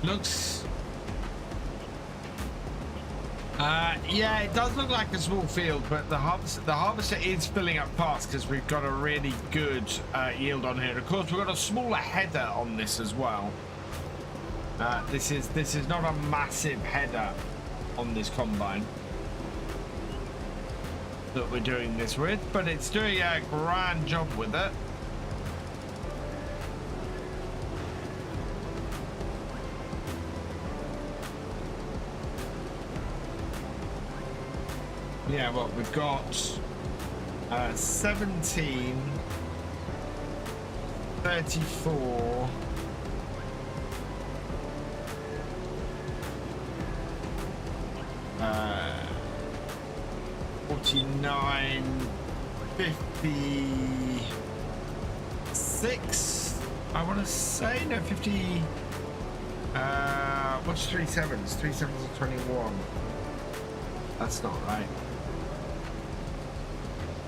Looks, yeah, it does look like a small field, but the harvester is filling up fast because we've got a really good yield on here. Of course, we've got a smaller header on this as well. This is not a massive header on this combine that we're doing this with, but it's doing a grand job with it. Yeah, well, we've got 17, 34, 49, 56, I want to say, no, 50, what's 3 sevens? 3 sevens are 21. That's not right.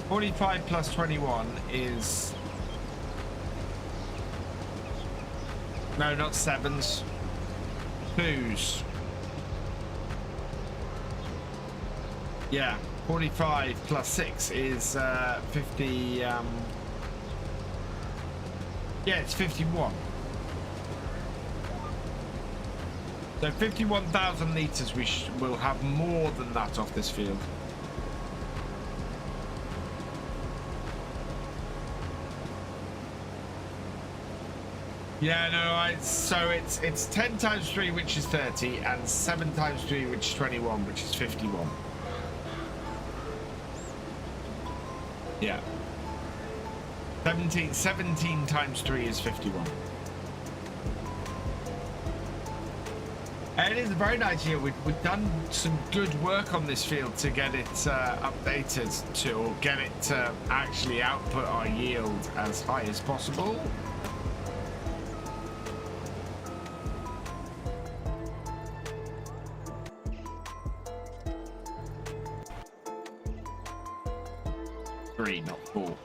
45 plus 21 is... No, not sevens. Twos. Yeah, 45 plus 6 is 50... Yeah, it's 51. So 51,000 litres, we will have more than that off this field. Yeah, no, so it's 10 times 3, which is 30, and 7 times 3, which is 21, which is 51. Yeah. 17 times 3 is 51. It is a very nice year. We've done some good work on this field to get it updated to, or get it to actually output our yield as high as possible. Three, not 4.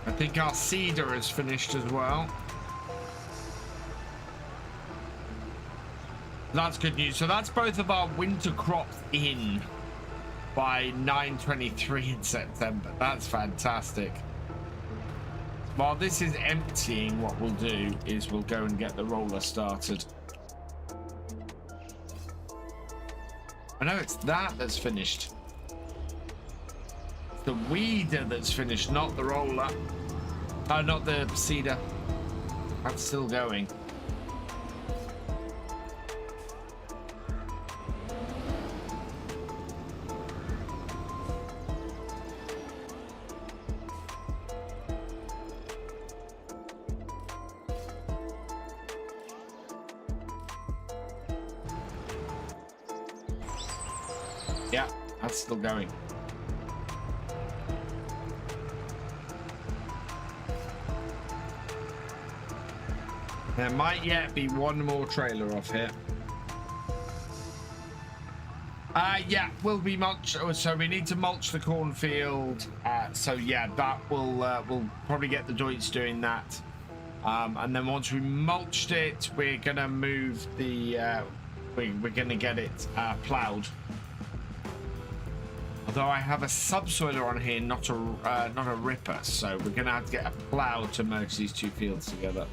I think our cedar has finished as well. That's good news. So that's both of our winter crops in by 9:23 in September. That's fantastic. While this is emptying, what we'll do is we'll go and get the roller started. I know it's that that's finished. It's the weeder that's finished, not the roller. Not the cedar. That's still going. Yeah, that's still going. There might yet be one more trailer off here. Yeah, will be mulch. So we need to mulch the cornfield. So yeah, that will we'll probably get the Deutz doing that. And then once we mulched it, we're gonna move the. We're gonna get it ploughed. Although I have a subsoiler on here, not a ripper, so we're gonna have to get a plough to merge these two fields together.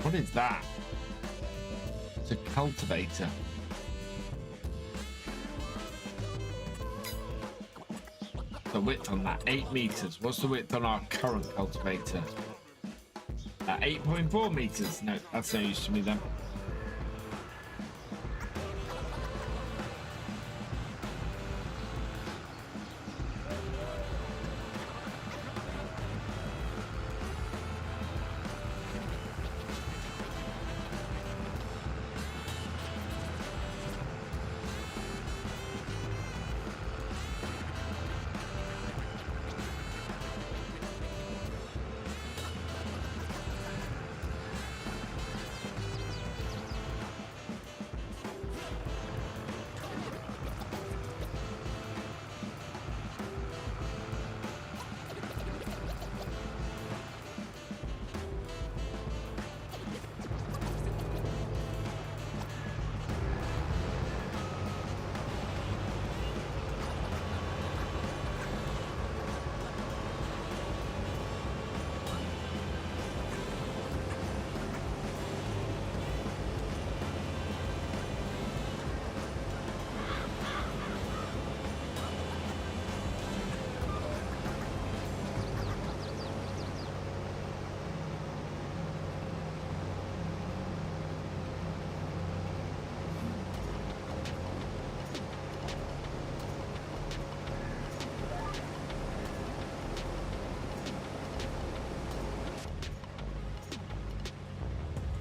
What is that? It's a cultivator. The width on that, 8 meters. What's the width on our current cultivator? 8.4 meters. No, that's no use to me then.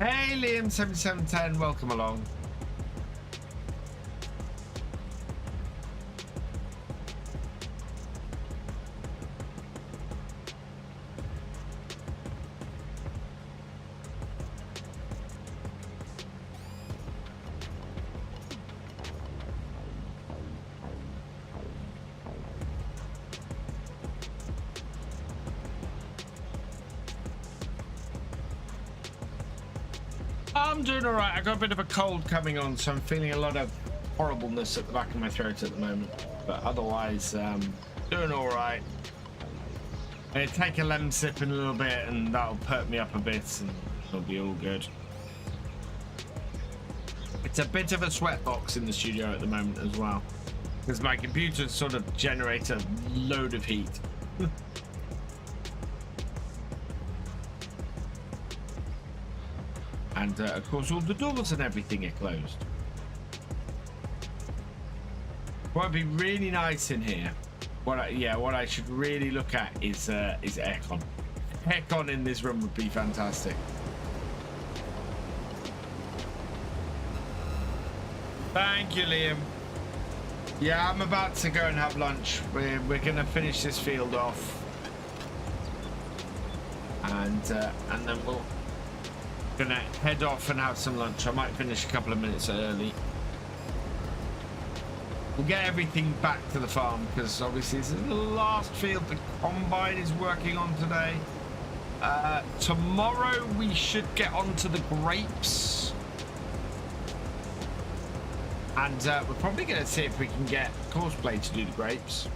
Hey Liam7710, welcome along. I'm doing all right. I got a bit of a cold coming on, so I'm feeling a lot of horribleness at the back of my throat at the moment. But otherwise, doing all right. I'll take a lemon sip in a little bit, and that'll perk me up a bit, and it'll be all good. It's a bit of a sweatbox in the studio at the moment as well, because my computer sort of generates a load of heat. And of course, all the doors and everything are closed. What would be really nice in here, what I should really look at is aircon. Aircon in this room would be fantastic. Thank you, Liam. Yeah, I'm about to go and have lunch. We're gonna finish this field off, and then we'll gonna head off and have some lunch. I might finish a couple of minutes early. We'll get everything back to the farm, because obviously this is the last field the combine is working on today. Tomorrow we should get onto the grapes, and we're probably going to see if we can get Cosplay to do the grapes.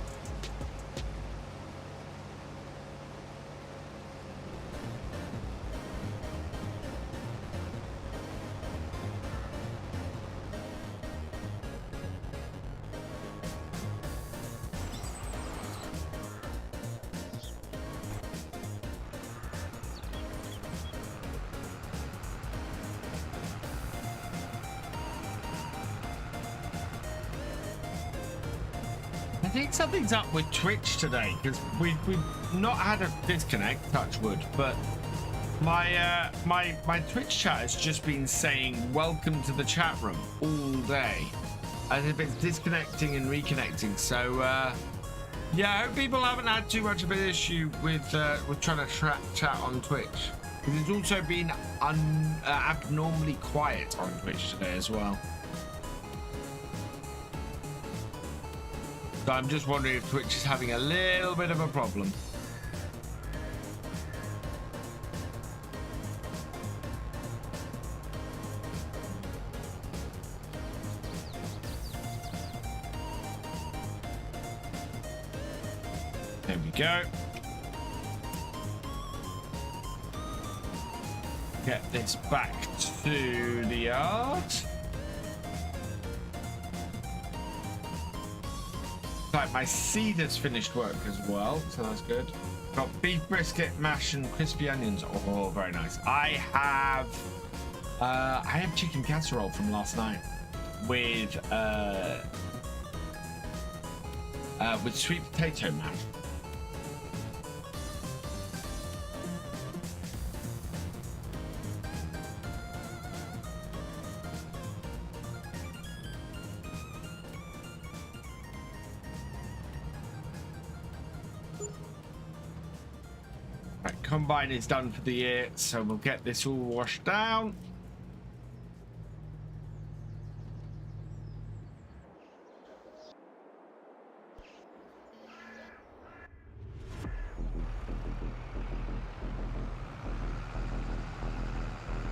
I think something's up with Twitch today, because we've not had a disconnect, touch wood, but my my Twitch chat has just been saying welcome to the chat room all day, as if it's disconnecting and reconnecting. So yeah, I hope people haven't had too much of an issue with trying to chat on Twitch. It's also been abnormally quiet on Twitch today as well. So I'm just wondering if Twitch is having a little bit of a problem. There we go. Get this back to the yard. Like my seed has finished work as well, so that's good. Got beef brisket, mash, and crispy onions. Oh, very nice. I have chicken casserole from last night with sweet potato mash. Combine is done for the year, so we'll get this all washed down.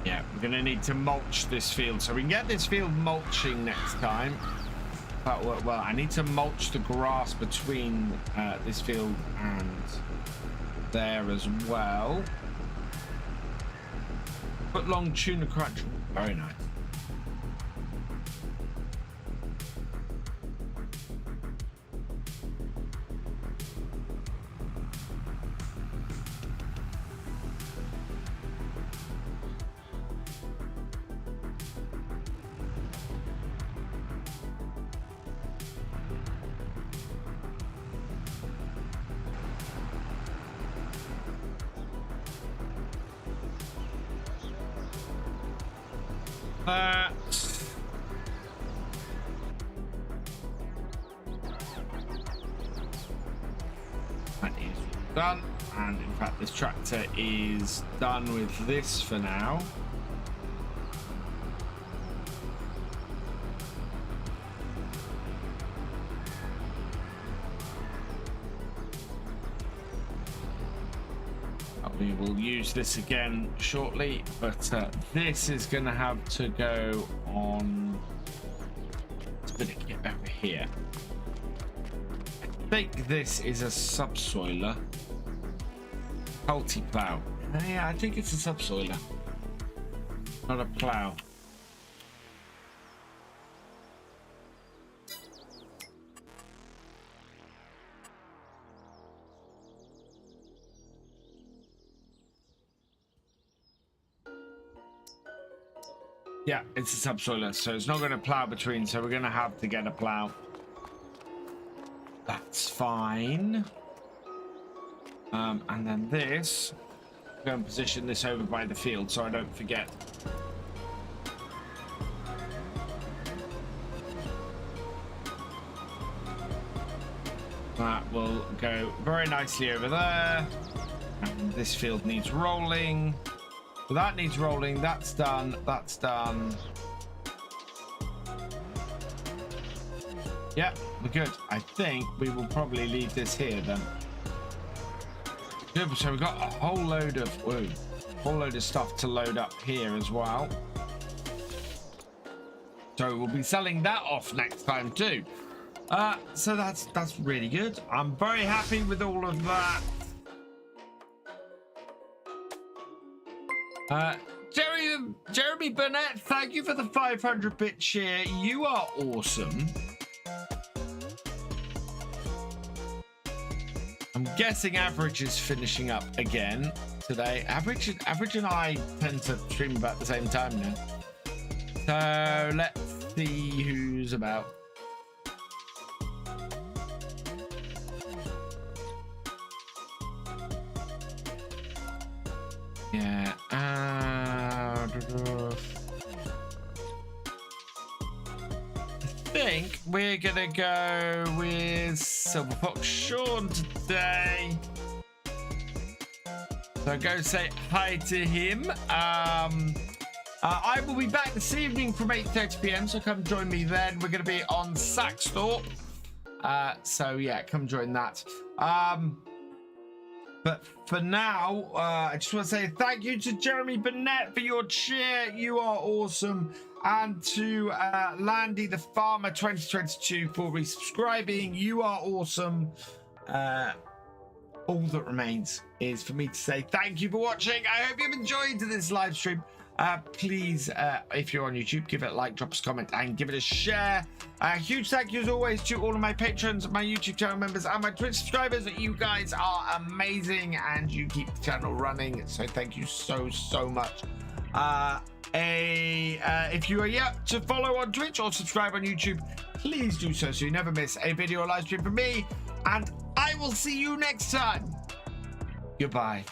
Yeah, we're gonna need to mulch this field, so we can get this field mulching next time. But well, I need to mulch the grass between this field and there as well. Foot long tuna crunch, very nice. That is done, and in fact this tractor is done with this for now. We will use this again shortly, but this is going to have to go on. It's going to get over here. I think this is a subsoiler. Multi-plow. Yeah, I think it's a subsoiler, not a plow. Yeah, it's a subsoiler, so it's not going to plow between, so we're going to have to get a plow. That's fine. And then this, go and position this over by the field so I don't forget. That will go very nicely over there. And this field needs rolling. So that needs rolling. That's done. That's done. Yeah, we're good. I think we will probably leave this here then. Good. So we've got a whole load of stuff to load up here as well. So we'll be selling that off next time too. So that's really good. I'm very happy with all of that. Jeremy Burnett, thank you for the 500-bit share. You are awesome. I'm guessing Average is finishing up again today. Average and I tend to stream about the same time now. So let's see who's about. Yeah. I think we're gonna go with Silver Fox Sean today. So go say hi to him. I will be back this evening from 8:30 p.m. So come join me then. We're gonna be on Saxthorpe. So yeah, come join that. But for now, I just want to say thank you to Jeremy Burnett for your cheer. You are awesome. And to Landy the Farmer 2022 for resubscribing. You are awesome. All that remains is for me to say thank you for watching. I hope you've enjoyed this live stream. Please, if you're on YouTube, give it a like, drop us a comment, and give it a share. Huge thank you as always to all of my patrons, my YouTube channel members, and my Twitch subscribers. You guys are amazing, and you keep the channel running. So thank you so much. If you are yet to follow on Twitch or subscribe on YouTube, please do so you never miss a video or live stream from me. And I will see you next time. Goodbye.